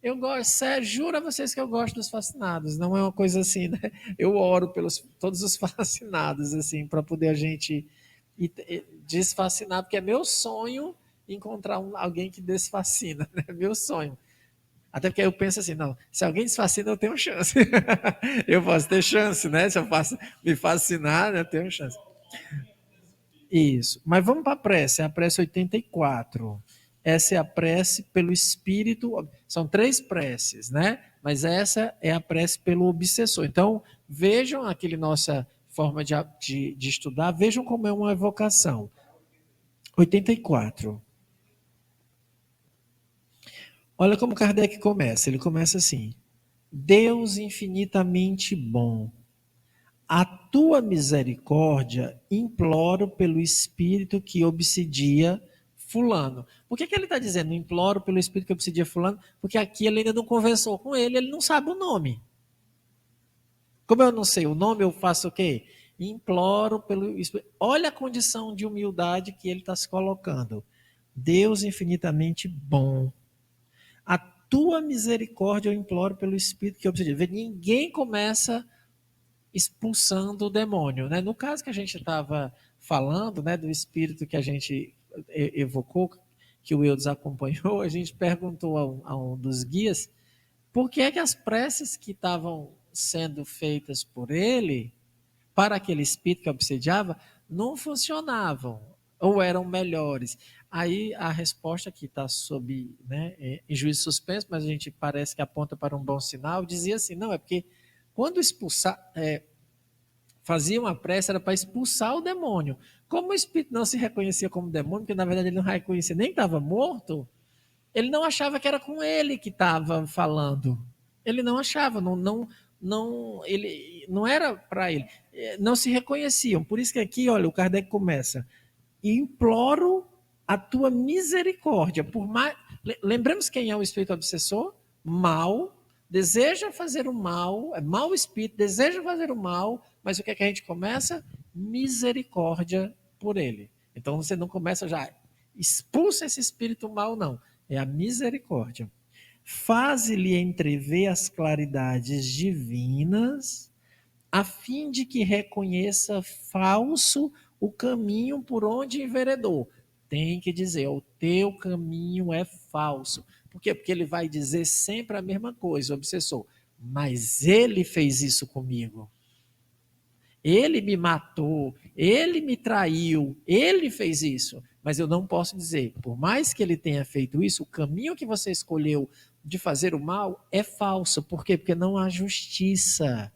Eu gosto, sério, juro a vocês que eu gosto dos fascinados. Não é uma coisa assim, né? Eu oro pelos todos os fascinados, assim, para poder a gente desfascinar, porque é meu sonho encontrar alguém que desfascina, né? É meu sonho. Até porque eu penso assim, não, se alguém desfascina, eu tenho chance. Eu posso ter chance, né? Se eu me fascinar, eu tenho chance. Isso. Mas vamos para a prece, é a prece 84. Essa é a prece pelo espírito. São 3 preces, né? Mas essa é a prece pelo obsessor. Então, vejam aquele nossa forma de estudar, vejam como é uma evocação. 84. Olha como Kardec começa. Ele começa assim: Deus infinitamente bom, a tua misericórdia imploro pelo espírito que obsidia fulano. Por que ele está dizendo imploro pelo espírito que obsidia fulano? Porque aqui ele ainda não conversou com ele não sabe o nome. Como eu não sei o nome, eu faço o quê? Imploro pelo espírito. Olha a condição de humildade que ele está se colocando. Deus infinitamente bom. A tua misericórdia eu imploro pelo espírito que obsidia. Ninguém começa expulsando o demônio, né? No caso que a gente estava falando, né, do espírito que a gente evocou, que o Eudes acompanhou, a gente perguntou a um dos guias por que é que as preces que estavam sendo feitas por ele, para aquele espírito que obsediava, não funcionavam, ou eram melhores. Aí a resposta que está sob, né, em juízo suspenso, mas a gente parece que aponta para um bom sinal, dizia assim, não, é porque quando fazia uma prece, era para expulsar o demônio. Como o espírito não se reconhecia como demônio, porque na verdade ele não reconhecia nem que estava morto, ele não achava que era com ele que estava falando. Ele não achava, ele não era para ele, não se reconheciam. Por isso que aqui, olha, o Kardec começa: imploro a tua misericórdia. Por mais, lembramos quem é o espírito obsessor? Mal, deseja fazer o mal, é mau espírito, deseja fazer o mal, mas o que é que a gente começa? Misericórdia por ele. Então você não começa já, expulsa esse espírito mal, não. É a misericórdia. Faze-lhe entrever as claridades divinas, a fim de que reconheça falso o caminho por onde enveredou. Tem que dizer, o teu caminho é falso. Por quê? Porque ele vai dizer sempre a mesma coisa, o obsessor. Mas ele fez isso comigo. Ele me matou, ele me traiu, ele fez isso. Mas eu não posso dizer, por mais que ele tenha feito isso, o caminho que você escolheu de fazer o mal é falso. Por quê? Porque não há justiça.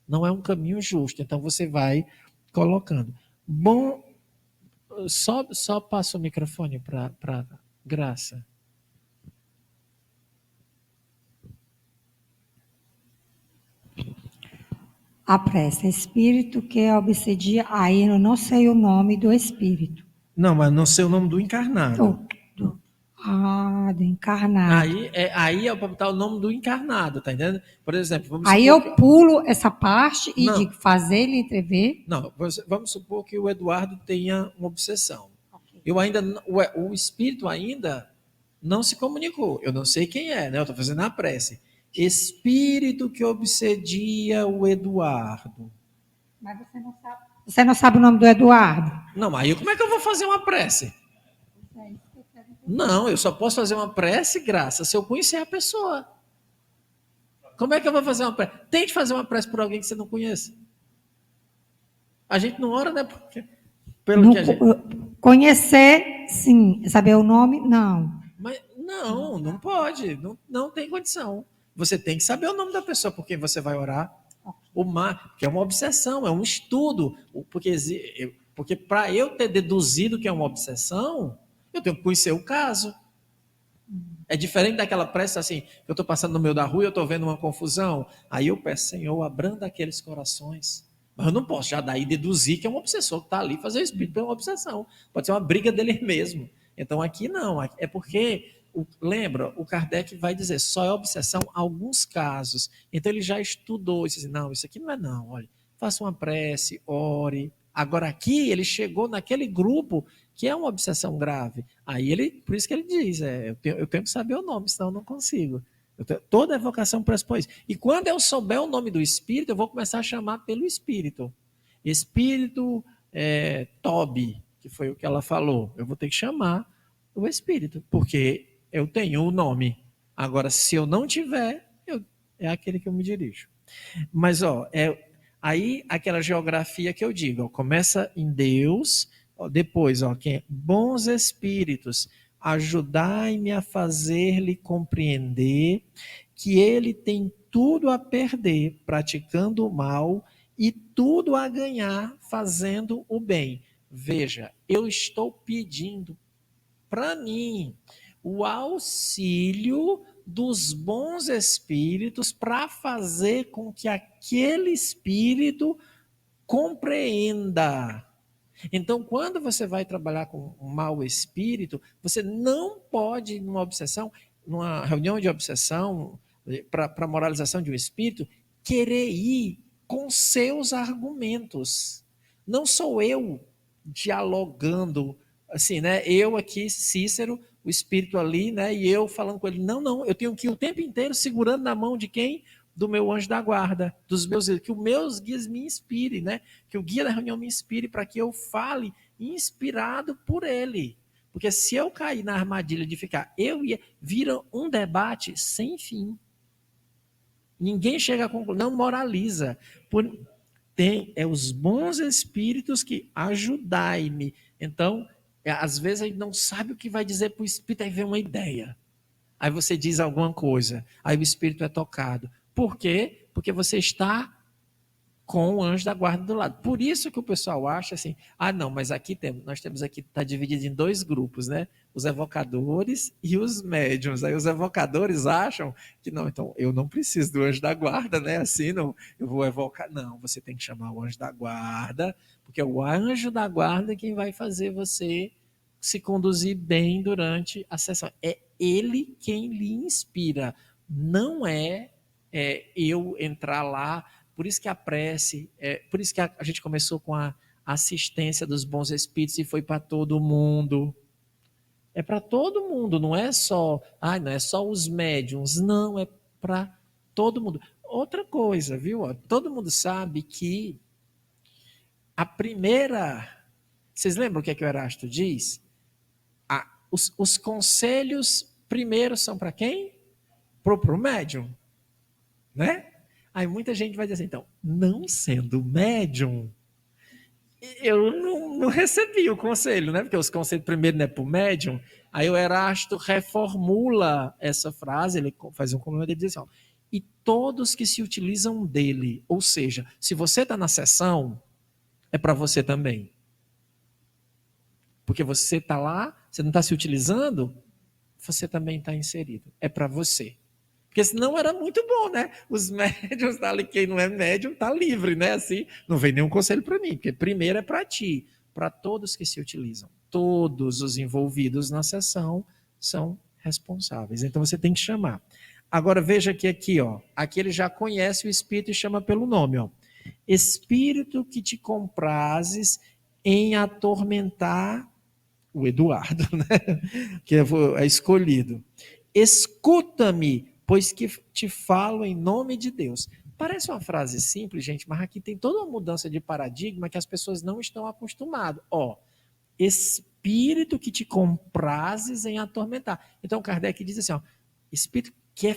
Não é um caminho justo. Então você vai colocando. Bom, só passa o microfone para Graça. A prece, espírito que obsedia, aí eu não sei o nome do espírito. Não, mas não sei o nome do encarnado. Do encarnado. Aí é para botar o nome do encarnado, tá entendendo? Por exemplo, vamos aí supor eu pulo essa parte e não, digo fazer ele entrever. Não, vamos supor que o Eduardo tenha uma obsessão. Eu ainda, o espírito ainda não se comunicou. Eu não sei quem é, né? Eu estou fazendo a prece. Espírito que obsedia o Eduardo. Mas você não sabe. Você não sabe o nome do Eduardo? Não, aí como é que eu vou fazer uma prece? Não, eu só posso fazer uma prece, Graça, se eu conhecer a pessoa. Como é que eu vou fazer uma prece? Tente fazer uma prece por alguém que você não conhece. A gente não ora, né? Porque, não, que a gente... Conhecer, sim. Saber o nome, não. Mas não pode. Não tem condição. Você tem que saber o nome da pessoa por quem você vai orar. Que é uma obsessão, é um estudo. Porque para eu ter deduzido que é uma obsessão, eu tenho que conhecer o caso. É diferente daquela prece assim, que eu estou passando no meio da rua e eu estou vendo uma confusão. Aí eu peço, Senhor, abranda aqueles corações. Mas eu não posso já daí deduzir que é um obsessor que está ali fazer o espírito é uma obsessão. Pode ser uma briga dele mesmo. Então aqui não, é porque, lembra, o Kardec vai dizer, só é obsessão em alguns casos. Então ele já estudou, e disse, não, isso aqui não é não, olha, faça uma prece, ore. Agora aqui ele chegou naquele grupo que é uma obsessão grave. Aí ele, por isso que ele diz, eu tenho que saber o nome, senão eu não consigo. Toda evocação pressupõe isso. E quando eu souber o nome do espírito, eu vou começar a chamar pelo espírito. Espírito Tobi, que foi o que ela falou. Eu vou ter que chamar o espírito, porque eu tenho o nome. Agora, se eu não tiver, é aquele que eu me dirijo. Mas, aí aquela geografia que eu digo, começa em Deus, depois, bons espíritos, ajudai-me a fazer-lhe compreender que ele tem tudo a perder praticando o mal e tudo a ganhar fazendo o bem. Veja, eu estou pedindo para mim o auxílio dos bons espíritos para fazer com que aquele espírito compreenda. Então, quando você vai trabalhar com um mau espírito, você não pode, numa obsessão, numa reunião de obsessão, para moralização de um espírito, querer ir com seus argumentos. Não sou eu dialogando, assim, né? Eu aqui, Cícero, o espírito ali, né? E eu falando com ele. Não, eu tenho que ir o tempo inteiro segurando na mão de quem? Do meu anjo da guarda, dos meus, que os meus guias me inspirem, né? Que o guia da reunião me inspire para que eu fale inspirado por ele. Porque se eu cair na armadilha de ficar, vira um debate sem fim. Ninguém chega a conclusão, não moraliza. É os bons espíritos que ajudai-me. Então, às vezes a gente não sabe o que vai dizer para o espírito, aí vem uma ideia. Aí você diz alguma coisa, aí o espírito é tocado. Por quê? Porque você está com o anjo da guarda do lado. Por isso que o pessoal acha assim, não, mas nós temos aqui, está dividido em 2 grupos, né? Os evocadores e os médiuns. Aí os evocadores acham que não, então eu não preciso do anjo da guarda, né? Assim, não, eu vou evocar. Não, você tem que chamar o anjo da guarda, porque é o anjo da guarda quem vai fazer você se conduzir bem durante a sessão. É ele quem lhe inspira, não é eu entrar lá. Por isso que a prece, por isso que a gente começou com a assistência dos bons espíritos e foi para todo mundo. É para todo mundo, não é só, não é só os médiums, não, é para todo mundo. Outra coisa, viu? Todo mundo sabe que a primeira, vocês lembram o que é que o Erasto diz? Os conselhos primeiro são para quem? Pro médium, né? Aí muita gente vai dizer assim, então, não sendo médium, eu não recebi o conselho, né? Porque os conselhos primeiro não é para o médium. Aí o Erasto reformula essa frase, ele faz um comentário e diz assim, e todos que se utilizam dele, ou seja, se você está na sessão, é para você também. Porque você está lá, você não está se utilizando, você também está inserido. É para você. Porque senão era muito bom, né? Os médiuns, quem não é médium, está livre, né? Assim, não vem nenhum conselho para mim, porque primeiro é para ti, para todos que se utilizam. Todos os envolvidos na sessão são responsáveis. Então você tem que chamar. Agora veja que aqui, aqui ele já conhece o espírito e chama pelo nome, Espírito que te comprazes em atormentar o Eduardo, né? Que é escolhido. Escuta-me, pois que te falo em nome de Deus. Parece uma frase simples, gente, mas aqui tem toda uma mudança de paradigma que as pessoas não estão acostumadas. Espírito que te comprazes em atormentar. Então Kardec diz assim, espírito que é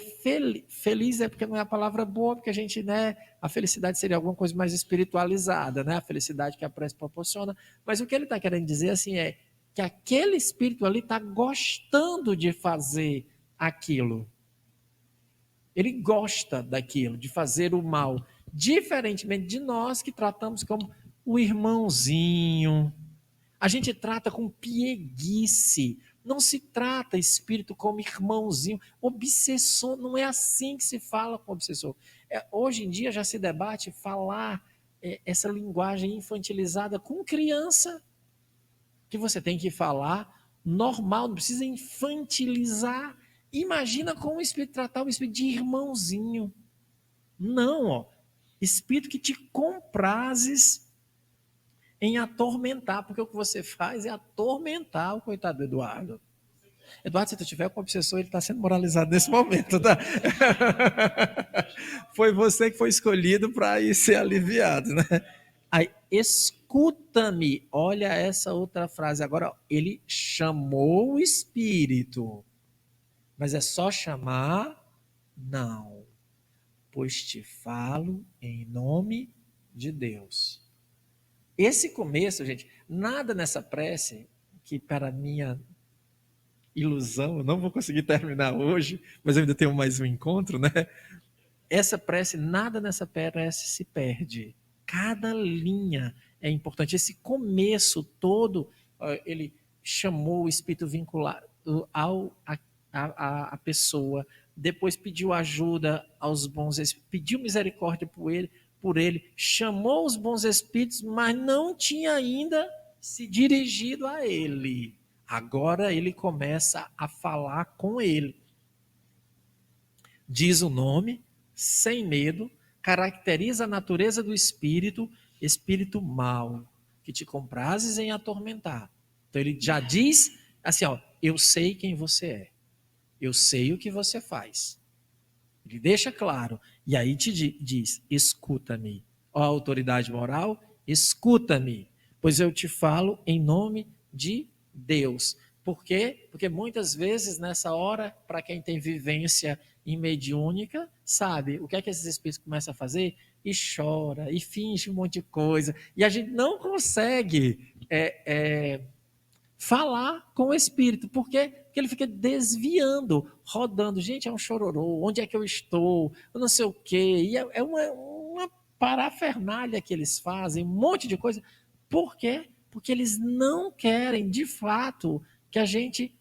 feliz é porque não é a palavra boa, porque a gente, né, a felicidade seria alguma coisa mais espiritualizada, né, a felicidade que a prece proporciona, mas o que ele está querendo dizer assim é que aquele espírito ali está gostando de fazer aquilo. Ele gosta daquilo, de fazer o mal, diferentemente de nós que tratamos como o irmãozinho. A gente trata com pieguice. Não se trata espírito como irmãozinho. Obsessor, não é assim que se fala com obsessor. Hoje em dia já se debate falar essa linguagem infantilizada com criança, que você tem que falar normal, não precisa infantilizar. Imagina como o espírito tratar o espírito de irmãozinho. Não, espírito que te comprazes em atormentar, porque o que você faz é atormentar o coitado do Eduardo. Eduardo, se tu tiver com obsessor, ele está sendo moralizado nesse momento, tá? Foi você que foi escolhido para ir ser aliviado, né? Aí, escuta-me, olha essa outra frase. Agora, ele chamou o espírito, mas é só chamar? Não. Pois te falo em nome de Deus. Esse começo, gente, nada nessa prece, que para minha ilusão, eu não vou conseguir terminar hoje, mas eu ainda tenho mais um encontro, né? Essa prece, nada nessa prece se perde. Cada linha é importante. Esse começo todo, ele chamou o espírito vinculado à pessoa, depois pediu ajuda aos bons espíritos, pediu misericórdia por ele, chamou os bons espíritos, mas não tinha ainda se dirigido a ele. Agora ele começa a falar com ele. Diz o nome, sem medo, caracteriza a natureza do espírito, espírito mau, que te comprazes em atormentar. Então ele já diz assim, eu sei quem você é. Eu sei o que você faz. Ele deixa claro. E aí te diz, escuta-me. Ó autoridade moral, escuta-me. Pois eu te falo em nome de Deus. Por quê? Porque muitas vezes nessa hora, para quem tem vivência mediúnica, sabe o que é que esses espíritos começam a fazer? E chora, e finge um monte de coisa. E a gente não consegue falar com o espírito. Por quê? Porque ele fica desviando, rodando. Gente, é um chororô. Onde é que eu estou? Eu não sei o quê. E é uma parafernália que eles fazem, um monte de coisa. Por quê? Porque eles não querem, de fato, que a gente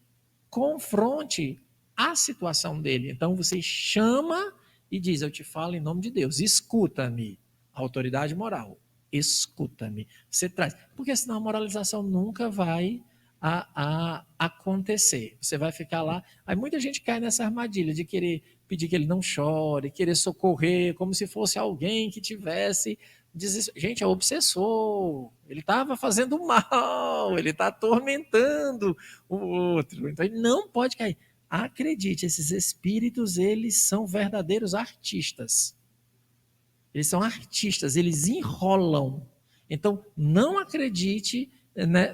confronte a situação dele. Então você chama e diz: eu te falo em nome de Deus, escuta-me. Autoridade moral, escuta-me. Você traz. Porque senão a moralização nunca vai acontecer. Você vai ficar lá. Aí muita gente cai nessa armadilha de querer pedir que ele não chore, querer socorrer, como se fosse alguém que tivesse. Gente, é obsessor. Ele estava fazendo mal, ele está atormentando o outro. Então ele não pode cair. Acredite, esses espíritos, eles são verdadeiros artistas. Eles são artistas, eles enrolam. Então, não acredite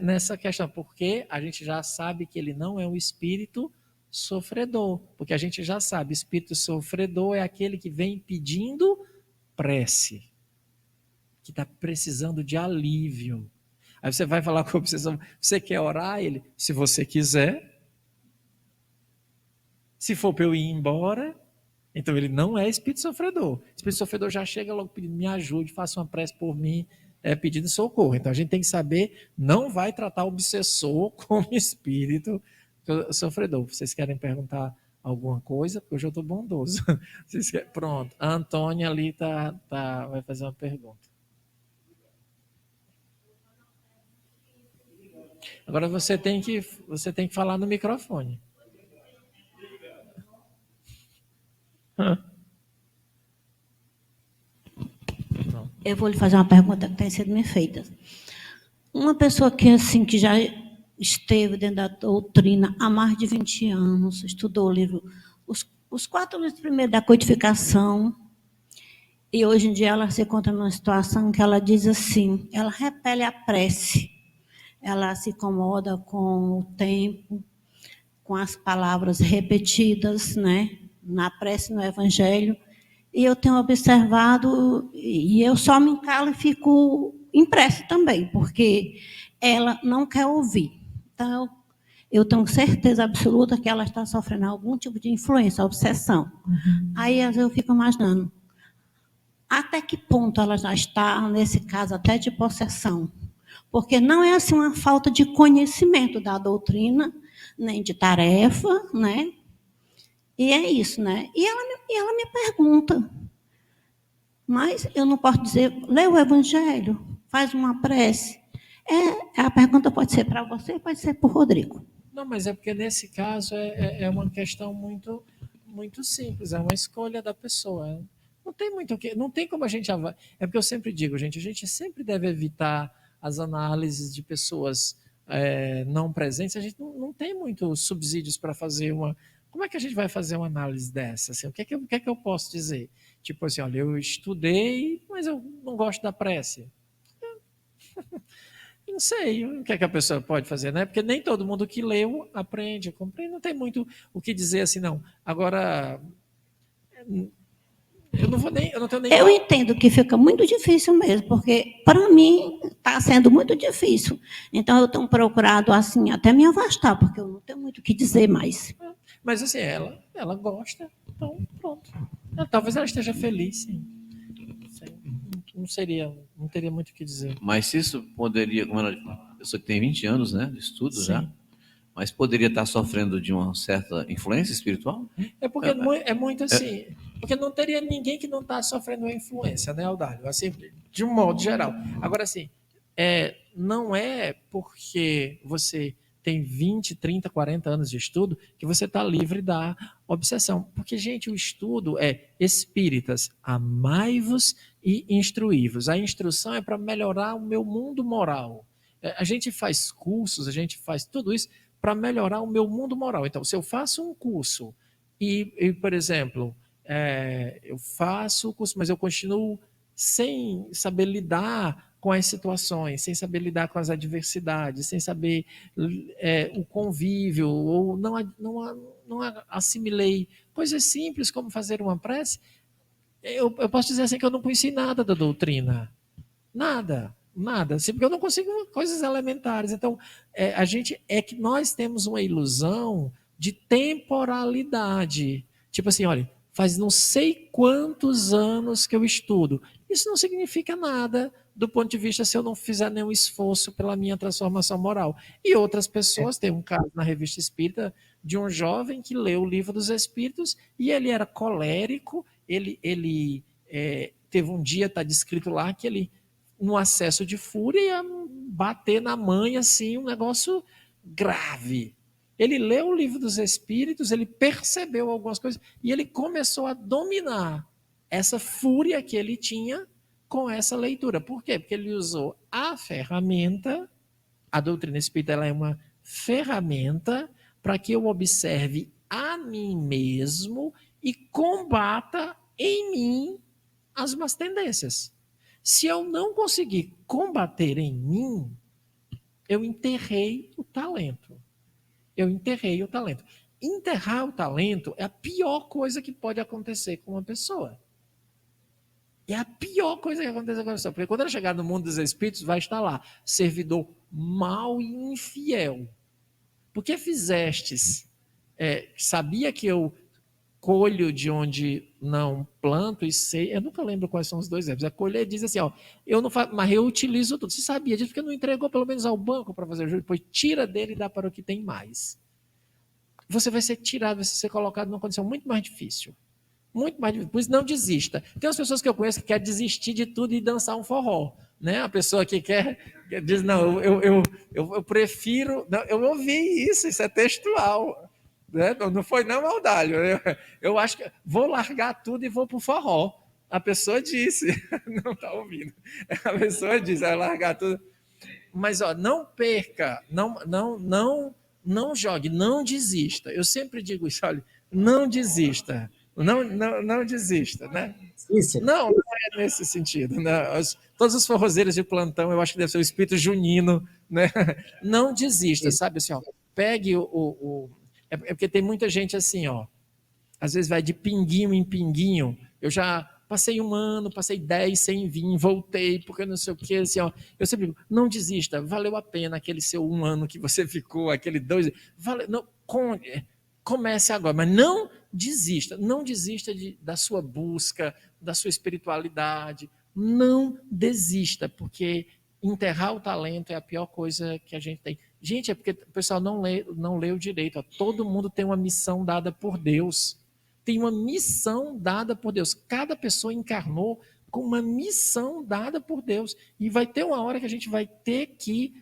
nessa questão, porque a gente já sabe que ele não é um espírito sofredor. Porque a gente já sabe, espírito sofredor é aquele que vem pedindo prece, que está precisando de alívio. Aí você vai falar com a obsessão, você quer orar? Ele, se você quiser. Se for para eu ir embora, então ele não é espírito sofredor. Espírito sofredor já chega logo pedindo, me ajude, faça uma prece por mim, pedindo socorro. Então a gente tem que saber, não vai tratar o obsessor como espírito sofredor. Vocês querem perguntar alguma coisa? Porque hoje eu estou bondoso. Pronto, a Antônia ali vai fazer uma pergunta. Agora você tem que falar no microfone. Eu vou lhe fazer uma pergunta que tem sido me feita. Uma pessoa que, assim, que já esteve dentro da doutrina há mais de 20 anos, estudou o livro, os 4 livros primeiros da codificação, e hoje em dia ela se encontra numa situação que ela diz assim, ela repele a prece, ela se incomoda com o tempo, com as palavras repetidas, né, na prece, no evangelho, e eu tenho observado, e eu só me encalo e fico impressa também, porque ela não quer ouvir. Então, eu tenho certeza absoluta que ela está sofrendo algum tipo de influência, obsessão. Aí, às vezes, eu fico imaginando, até que ponto ela já está, nesse caso, até de possessão? Porque não é assim uma falta de conhecimento da doutrina, nem de tarefa, né? E é isso, né? E ela me pergunta, mas eu não posso dizer, lê o Evangelho, faz uma prece. A pergunta pode ser para você, pode ser para o Rodrigo. Não, mas é porque nesse caso é uma questão muito, muito simples, é uma escolha da pessoa. Não tem muito o que, não tem como a gente avaliar. É porque eu sempre digo, gente, a gente sempre deve evitar as análises de pessoas não presentes. A gente não tem muitos subsídios para fazer uma. Como é que a gente vai fazer uma análise dessa? Assim, o que é que eu posso dizer? Tipo assim, olha, eu estudei, mas eu não gosto da prece. Não sei o que é que a pessoa pode fazer, né? Porque nem todo mundo que leu aprende, compreende. Não tem muito o que dizer assim, não. Agora, eu não tenho nem. Eu entendo que fica muito difícil mesmo, porque para mim está sendo muito difícil. Então eu tenho procurado assim até me afastar, porque eu não tenho muito o que dizer mais. Mas assim, ela gosta, então pronto. Talvez ela esteja feliz, sim. Não teria muito o que dizer. Mas isso poderia, como ela, a pessoa que tem 20 anos, né, de estudo, sim, já, mas poderia estar sofrendo de uma certa influência espiritual? É porque é muito assim, porque não teria ninguém que não está sofrendo uma influência, né, Audálio? Assim, de um modo geral. Agora, assim, não é porque você tem 20, 30, 40 anos de estudo que você está livre da obsessão. Porque, gente, o estudo é espíritas, amai-vos e instruí-vos. A instrução é para melhorar o meu mundo moral. A gente faz cursos, a gente faz tudo isso para melhorar o meu mundo moral. Então, se eu faço um curso e por exemplo, eu faço o curso, mas eu continuo sem saber lidar com as situações, sem saber lidar com as adversidades, sem saber o convívio, ou não assimilei coisas simples como fazer uma prece, eu posso dizer assim que eu não conheci nada da doutrina. Nada. Assim, porque eu não consigo coisas elementares. Então, que nós temos uma ilusão de temporalidade. Tipo assim, olha, faz não sei quantos anos que eu estudo. isso não significa nada do ponto de vista se eu não fizer nenhum esforço pela minha transformação moral. E outras pessoas, tem um caso na Revista Espírita de um jovem que leu o Livro dos Espíritos e ele era colérico, ele teve um dia, está descrito lá, que ele, no acesso de fúria, ia bater na mãe, assim, um negócio grave. Ele leu o Livro dos Espíritos, ele percebeu algumas coisas e ele começou a dominar essa fúria que ele tinha com essa leitura. Por quê? Porque ele usou a ferramenta, a doutrina espírita ela é uma ferramenta para que eu observe a mim mesmo e combata em mim as más tendências. Se eu não conseguir combater em mim, eu enterrei o talento. Eu enterrei o talento. Enterrar o talento é a pior coisa que pode acontecer com uma pessoa. É a pior coisa que acontece com a pessoa. Porque quando ela chegar no mundo dos espíritos, vai estar lá, servidor mau e infiel. Por que fizestes? Sabia que eu colho de onde não planto e sei. Eu nunca lembro quais são os dois verbos. A colher diz assim, ó, eu não faço, mas eu utilizo tudo. Você sabia disso porque não entregou pelo menos ao banco para fazer o juro, depois tira dele e dá para o que tem mais. Você vai ser tirado, vai ser colocado numa condição muito mais difícil. Muito mais difícil. Por isso, não desista. Tem umas pessoas que eu conheço que querem desistir de tudo e dançar um forró. Né? A pessoa que diz, não, eu prefiro. Não, eu ouvi isso é textual. Né? Não foi não, Maldálio. Eu acho que vou largar tudo e vou para o forró. A pessoa disse, não está ouvindo. A pessoa disse, vai largar tudo. Mas ó, não perca, não jogue, não desista. Eu sempre digo isso, olha, não desista. Não desista, né? Isso. Não é nesse sentido. Né? Todos os forrozeiros de plantão, eu acho que deve ser o espírito junino, né? Não desista, sabe assim, ó, pegue é porque tem muita gente assim, ó, às vezes vai de pinguinho em pinguinho. Eu já passei 1 ano, passei 10 sem vir, voltei, porque não sei o que, assim, ó. Eu sempre digo, não desista, valeu a pena aquele seu 1 ano que você ficou, aquele 2, comece agora, mas não desista da sua busca, da sua espiritualidade, não desista, porque enterrar o talento é a pior coisa que a gente tem. Gente, é porque o pessoal não leu direito, ó. Todo mundo tem uma missão dada por Deus. Tem uma missão dada por Deus. Cada pessoa encarnou com uma missão dada por Deus. E vai ter uma hora que a gente vai ter que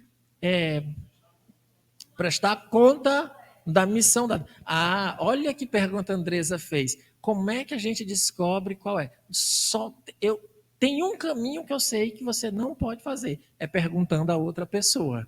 prestar conta da missão dada. Ah, olha que pergunta a Andresa fez. Como é que a gente descobre qual é? Tem um caminho que eu sei que você não pode fazer. É perguntando a outra pessoa.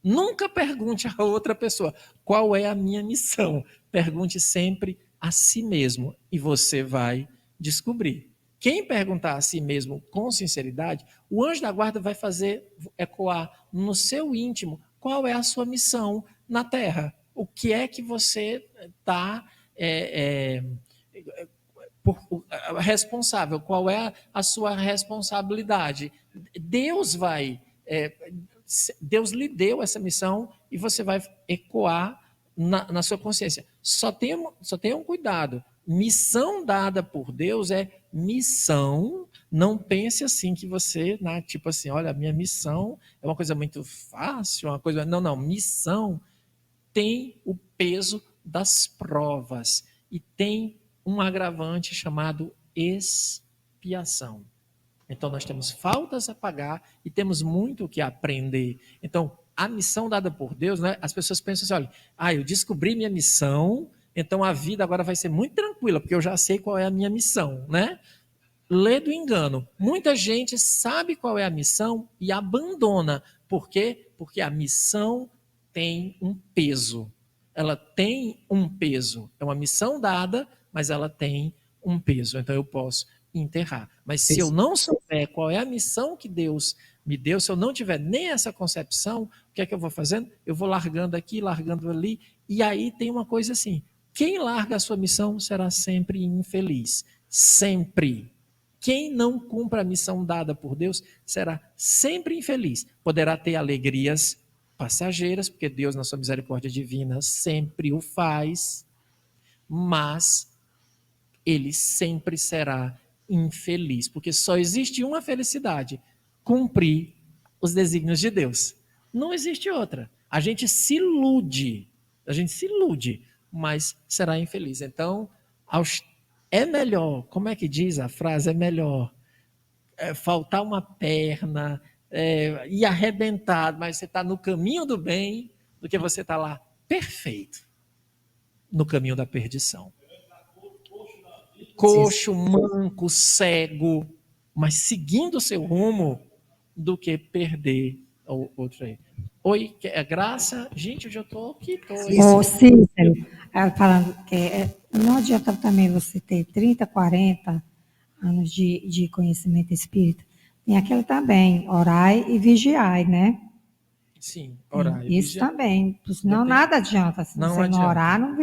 Nunca pergunte a outra pessoa qual é a minha missão. Pergunte sempre a si mesmo e você vai descobrir. Quem perguntar a si mesmo com sinceridade, o anjo da guarda vai fazer ecoar no seu íntimo qual é a sua missão na Terra. O que é que você está responsável? Qual é a sua responsabilidade? Deus lhe deu essa missão e você vai ecoar na sua consciência. Só tenham cuidado. Missão dada por Deus é missão. Não pense assim que você, né, tipo assim, olha, a minha missão é uma coisa muito fácil, uma coisa. Não. Missão tem o peso das provas e tem um agravante chamado expiação. Então, nós temos faltas a pagar e temos muito o que aprender. Então, a missão dada por Deus, né? As pessoas pensam assim, olha, eu descobri minha missão, então a vida agora vai ser muito tranquila, porque eu já sei qual é a minha missão, né? Lê do engano. Muita gente sabe qual é a missão e abandona. Por quê? Porque a missão tem um peso. Ela tem um peso. É uma missão dada, mas ela tem um peso. Então, eu posso enterrar. Mas se eu não souber qual é a missão que Deus me deu, se eu não tiver nem essa concepção, o que é que eu vou fazendo? Eu vou largando aqui, largando ali, e aí tem uma coisa assim, quem larga a sua missão será sempre infeliz. Sempre. Quem não cumpre a missão dada por Deus será sempre infeliz. Poderá ter alegrias passageiras, porque Deus, na sua misericórdia divina, sempre o faz, mas ele sempre será infeliz, porque só existe uma felicidade: cumprir os desígnios de Deus. Não existe outra. A gente se ilude, mas será infeliz. Então, é melhor, como é que diz a frase? É melhor faltar uma perna, ir arrebentado, mas você está no caminho do bem, do que você está lá perfeito, no caminho da perdição. Coxo, manco, cego, mas seguindo o seu rumo, do que perder o outro aí. Oi, é graça? Gente, eu já estou aqui. Ô, Cícero, falando que não adianta também você ter 30, 40 anos de conhecimento espírita. Tem aquele também, orai e vigiai, né? Sim, orar e Isso vigiar. também. Senão nada adianta. Se Não você adianta. não orar, não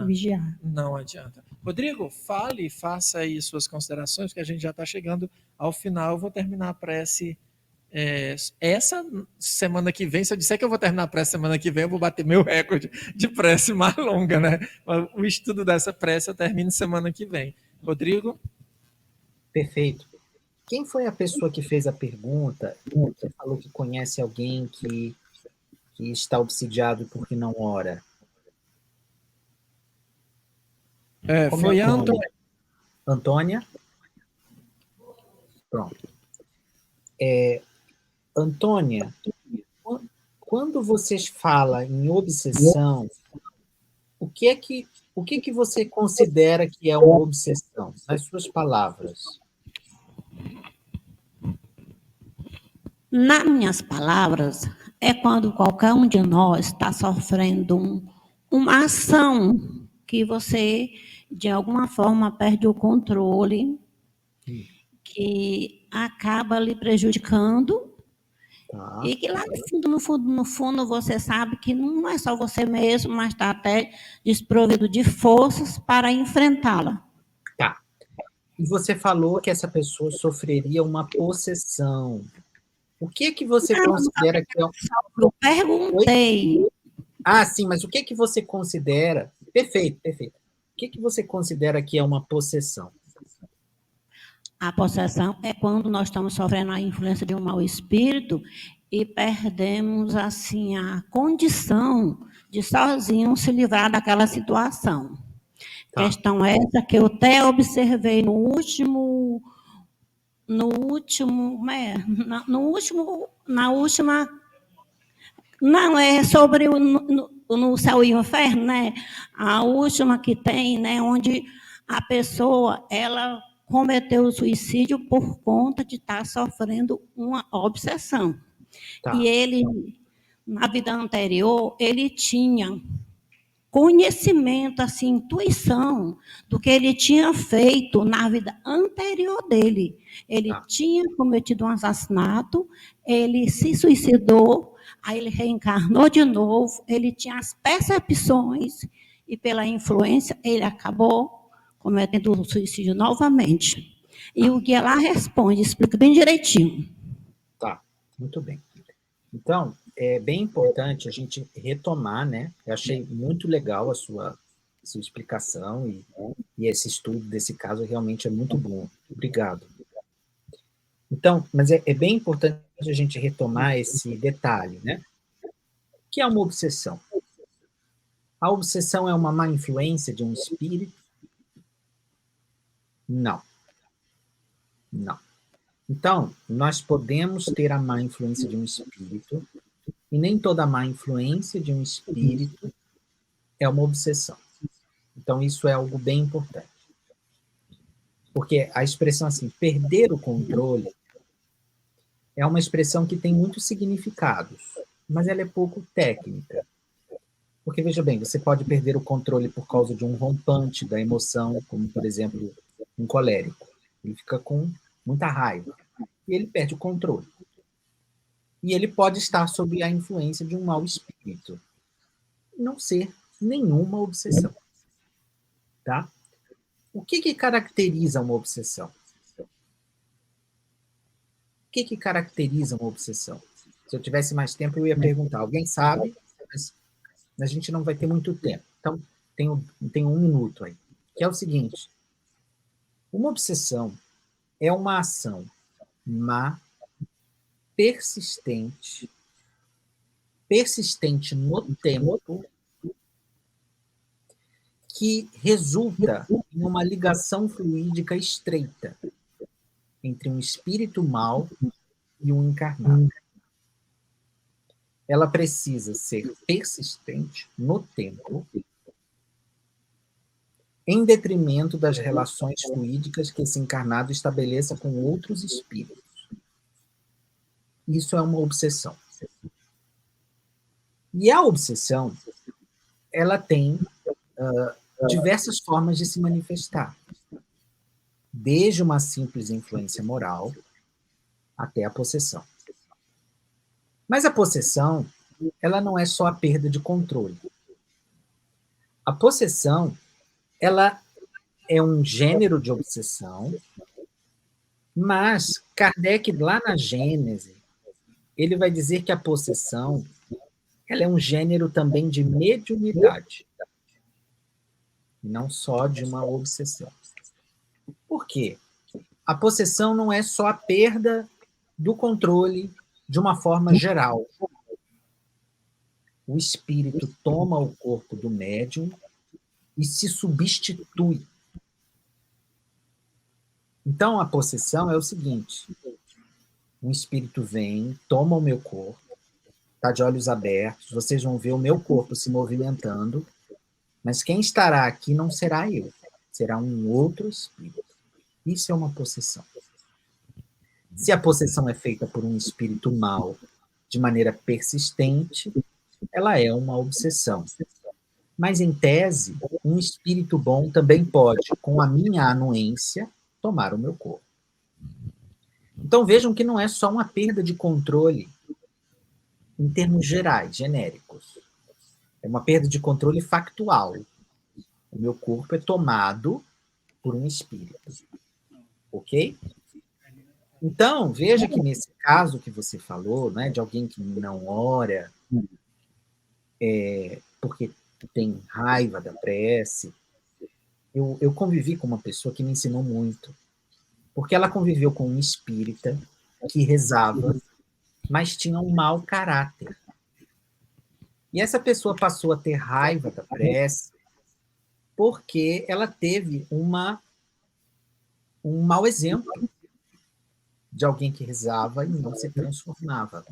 vigiar. Não adianta. Rodrigo, fale e faça aí suas considerações, que a gente já está chegando ao final. Eu vou terminar a prece essa semana que vem. Se eu disser que eu vou terminar a prece semana que vem, eu vou bater meu recorde de prece mais longa, né? O estudo dessa prece eu termino semana que vem. Rodrigo? Perfeito. Quem foi a pessoa que fez a pergunta, que falou que conhece alguém que está obsidiado porque não ora? Foi a Antônia. Antônia? Pronto. Antônia, quando vocês falam em obsessão, o que que você considera que é uma obsessão? Nas suas palavras. Nas minhas palavras, é quando qualquer um de nós está sofrendo uma ação que você, de alguma forma, perde o controle, que acaba lhe prejudicando, Tá. e que lá no fundo, você sabe que não é só você mesmo, mas está até desprovido de forças para enfrentá-la. Tá. E você falou que essa pessoa sofreria uma possessão. O que você considera que é... Eu perguntei. Sim, mas o que você considera... Perfeito. O que você considera que é uma possessão? A possessão é quando nós estamos sofrendo a influência de um mau espírito e perdemos, assim, a condição de sozinho se livrar daquela situação. Tá. Questão essa que eu até observei no último, não, é sobre no céu e o inferno, né? A última que tem, né? Onde a pessoa, ela cometeu o suicídio por conta de estar sofrendo uma obsessão. Tá. E ele, na vida anterior, ele tinha conhecimento, assim, intuição do que ele tinha feito na vida anterior dele. Ele tinha cometido um assassinato, ele se suicidou, aí ele reencarnou de novo, ele tinha as percepções e, pela influência, ele acabou cometendo o suicídio novamente. E o guia lá responde, explica bem direitinho. Tá, muito bem. Então, é bem importante a gente retomar, né? Eu achei muito legal a sua explicação e esse estudo desse caso realmente é muito bom. Obrigado. Então, mas é bem importante a gente retomar esse detalhe, né? O que é uma obsessão? A obsessão é uma má influência de um espírito? Não. Então, nós podemos ter a má influência de um espírito, e nem toda má influência de um espírito é uma obsessão. Então, isso é algo bem importante. Porque a expressão assim, perder o controle, é uma expressão que tem muitos significados, mas ela é pouco técnica. Porque, veja bem, você pode perder o controle por causa de um rompante da emoção, como, por exemplo, um colérico. Ele fica com muita raiva e ele perde o controle. E ele pode estar sob a influência de um mau espírito. Não ser nenhuma obsessão. Tá? O que caracteriza uma obsessão? O que caracteriza uma obsessão? Se eu tivesse mais tempo, eu ia perguntar. Alguém sabe? Mas a gente não vai ter muito tempo. Então, tem 1 minuto aí. Que é o seguinte. Uma obsessão é uma ação má, persistente no tempo, que resulta em uma ligação fluídica estreita entre um espírito mau e um encarnado. Ela precisa ser persistente no tempo, em detrimento das relações fluídicas que esse encarnado estabeleça com outros espíritos. Isso é uma obsessão. E a obsessão, ela tem diversas formas de se manifestar, desde uma simples influência moral até a possessão. Mas a possessão, ela não é só a perda de controle. A possessão, ela é um gênero de obsessão, mas Kardec, lá na Gênese, ele vai dizer que a possessão, ela é um gênero também de mediunidade, não só de uma obsessão. Por quê? A possessão não é só a perda do controle de uma forma geral. O espírito toma o corpo do médium e se substitui. Então, a possessão é o seguinte: um espírito vem, toma o meu corpo, está de olhos abertos, vocês vão ver o meu corpo se movimentando, mas quem estará aqui não será eu, será um outro espírito. Isso é uma possessão. Se a possessão é feita por um espírito mau, de maneira persistente, ela é uma obsessão. Mas, em tese, um espírito bom também pode, com a minha anuência, tomar o meu corpo. Então, vejam que não é só uma perda de controle em termos gerais, genéricos. É uma perda de controle factual. O meu corpo é tomado por um espírito. Ok? Então, veja que nesse caso que você falou, né, de alguém que não ora, porque tem raiva da prece, eu convivi com uma pessoa que me ensinou muito, porque ela conviveu com um espírita que rezava, mas tinha um mau caráter. E essa pessoa passou a ter raiva da prece porque ela teve um mau exemplo de alguém que rezava e não se transformava.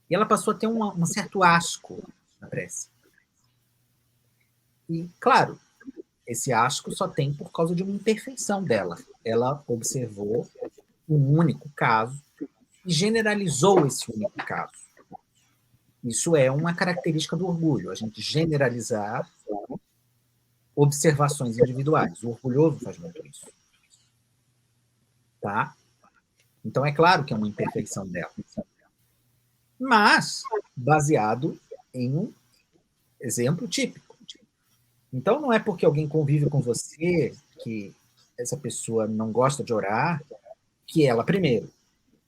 E ela passou a ter um certo asco na prece. E, claro, esse asco só tem por causa de uma imperfeição dela. Ela observou um único caso e generalizou esse único caso. Isso é uma característica do orgulho, a gente generalizar observações individuais. O orgulhoso faz muito isso. Tá? Então, é claro que é uma imperfeição dela. Mas, baseado em um exemplo típico. Então, não é porque alguém convive com você, que essa pessoa não gosta de orar, que ela, primeiro,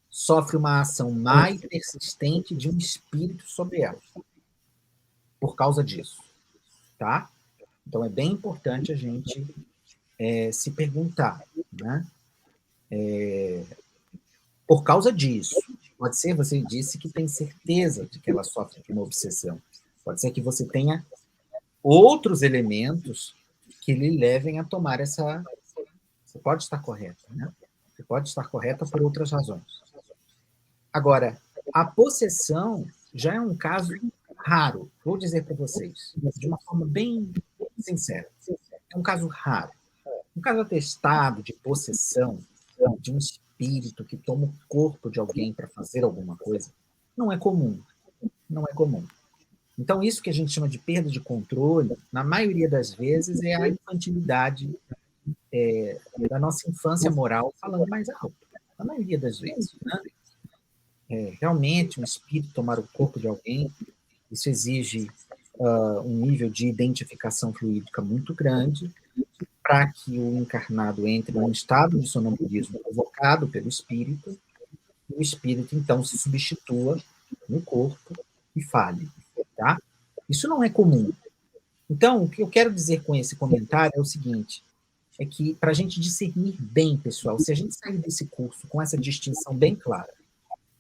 sofre uma ação má e persistente de um espírito sobre ela, por causa disso. Tá? Então, é bem importante a gente se perguntar, né? Por causa disso. Pode ser, você disse que tem certeza de que ela sofre de uma obsessão. Pode ser que você tenha outros elementos que lhe levem a tomar essa... Você pode estar correta, né? Você pode estar correta por outras razões. Agora, a possessão já é um caso raro. Vou dizer para vocês, de uma forma bem sincera. É um caso raro. Um caso atestado de possessão de um espírito que toma o corpo de alguém para fazer alguma coisa não é comum. Não é comum. Então, isso que a gente chama de perda de controle, na maioria das vezes, é a infantilidade da nossa infância moral falando mais alto. Na maioria das vezes. Né? Realmente, um espírito tomar o corpo de alguém, isso exige um nível de identificação fluídica muito grande para que o encarnado entre num estado de sonambulismo provocado pelo espírito, e o espírito, então, se substitua no corpo e fale. Tá? Isso não é comum. Então, o que eu quero dizer com esse comentário é o seguinte: é que, para a gente discernir bem, pessoal, se a gente sair desse curso com essa distinção bem clara,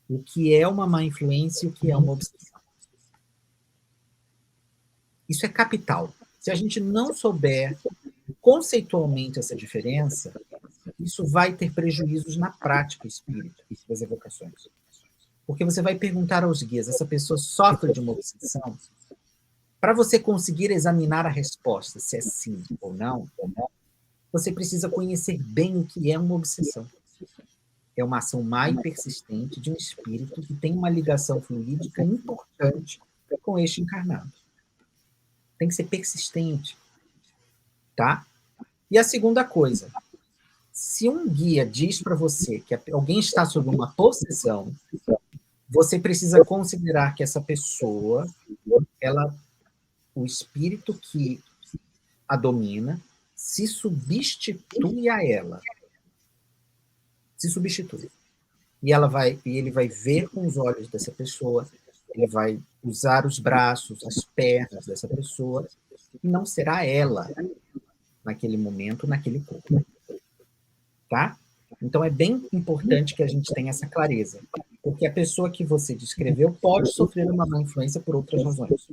o que é uma má influência e o que é uma obsessão. Isso é capital. Se a gente não souber conceitualmente essa diferença, isso vai ter prejuízos na prática espírita das evocações. Porque você vai perguntar aos guias, essa pessoa sofre de uma obsessão? Para você conseguir examinar a resposta, se é sim ou não, você precisa conhecer bem o que é uma obsessão. É uma ação má e persistente de um espírito que tem uma ligação fluídica importante com este encarnado. Tem que ser persistente, tá? E a segunda coisa, se um guia diz para você que alguém está sob uma possessão, você precisa considerar que essa pessoa, o espírito que a domina, se substitui a ela. Se substitui. E ele vai ver com os olhos dessa pessoa, ele vai usar os braços, as pernas dessa pessoa, e não será ela, naquele momento, naquele corpo. Tá? Então, é bem importante que a gente tenha essa clareza, porque a pessoa que você descreveu pode sofrer uma má influência por outras razões.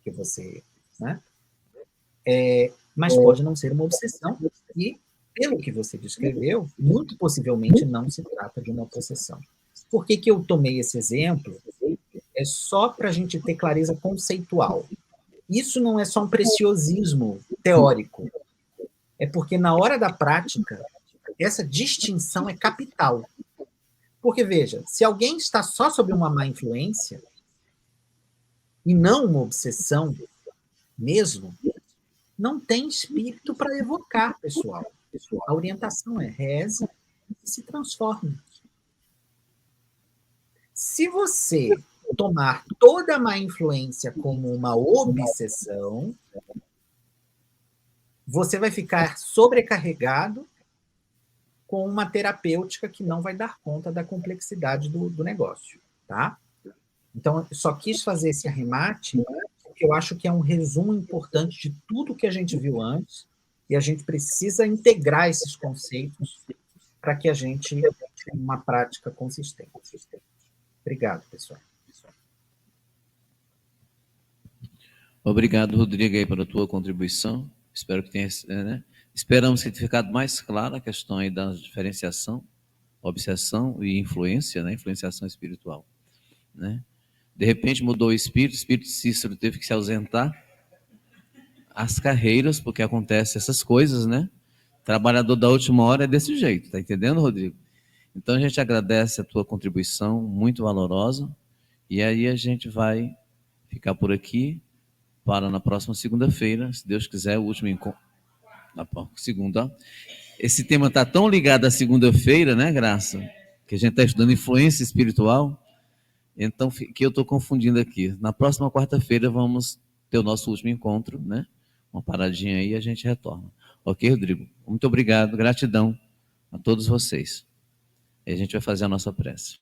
Que você, né? Mas pode não ser uma obsessão, e, pelo que você descreveu, muito possivelmente não se trata de uma possessão. Por que eu tomei esse exemplo? É só para a gente ter clareza conceitual. Isso não é só um preciosismo teórico. É porque, na hora da prática, essa distinção é capital. Porque, veja, se alguém está só sob uma má influência, e não uma obsessão mesmo, não tem espírito para evocar, pessoal. A orientação é reze e se transforme. Se você tomar toda a má influência como uma obsessão, você vai ficar sobrecarregado com uma terapêutica que não vai dar conta da complexidade do negócio, tá? Então, eu só quis fazer esse arremate, porque eu acho que é um resumo importante de tudo que a gente viu antes, e a gente precisa integrar esses conceitos para que a gente tenha uma prática consistente. Obrigado, pessoal. Obrigado, Rodrigo, aí pela tua contribuição. Espero que tenha, né? Esperamos que tenha ficado mais clara a questão aí da diferenciação, obsessão e influência, né? Influenciação espiritual, né? De repente mudou o espírito Cícero teve que se ausentar, as carreiras, porque acontece essas coisas, né? Trabalhador da última hora é desse jeito, tá entendendo, Rodrigo? Então a gente agradece a tua contribuição, muito valorosa, e aí a gente vai ficar por aqui para na próxima segunda-feira, se Deus quiser, o último encontro. Na segunda. Esse tema está tão ligado à segunda-feira, né, Graça? Que a gente está estudando influência espiritual. Então, que eu estou confundindo aqui. Na próxima quarta-feira vamos ter o nosso último encontro, né? Uma paradinha aí e a gente retorna. Ok, Rodrigo? Muito obrigado, gratidão a todos vocês. E a gente vai fazer a nossa prece.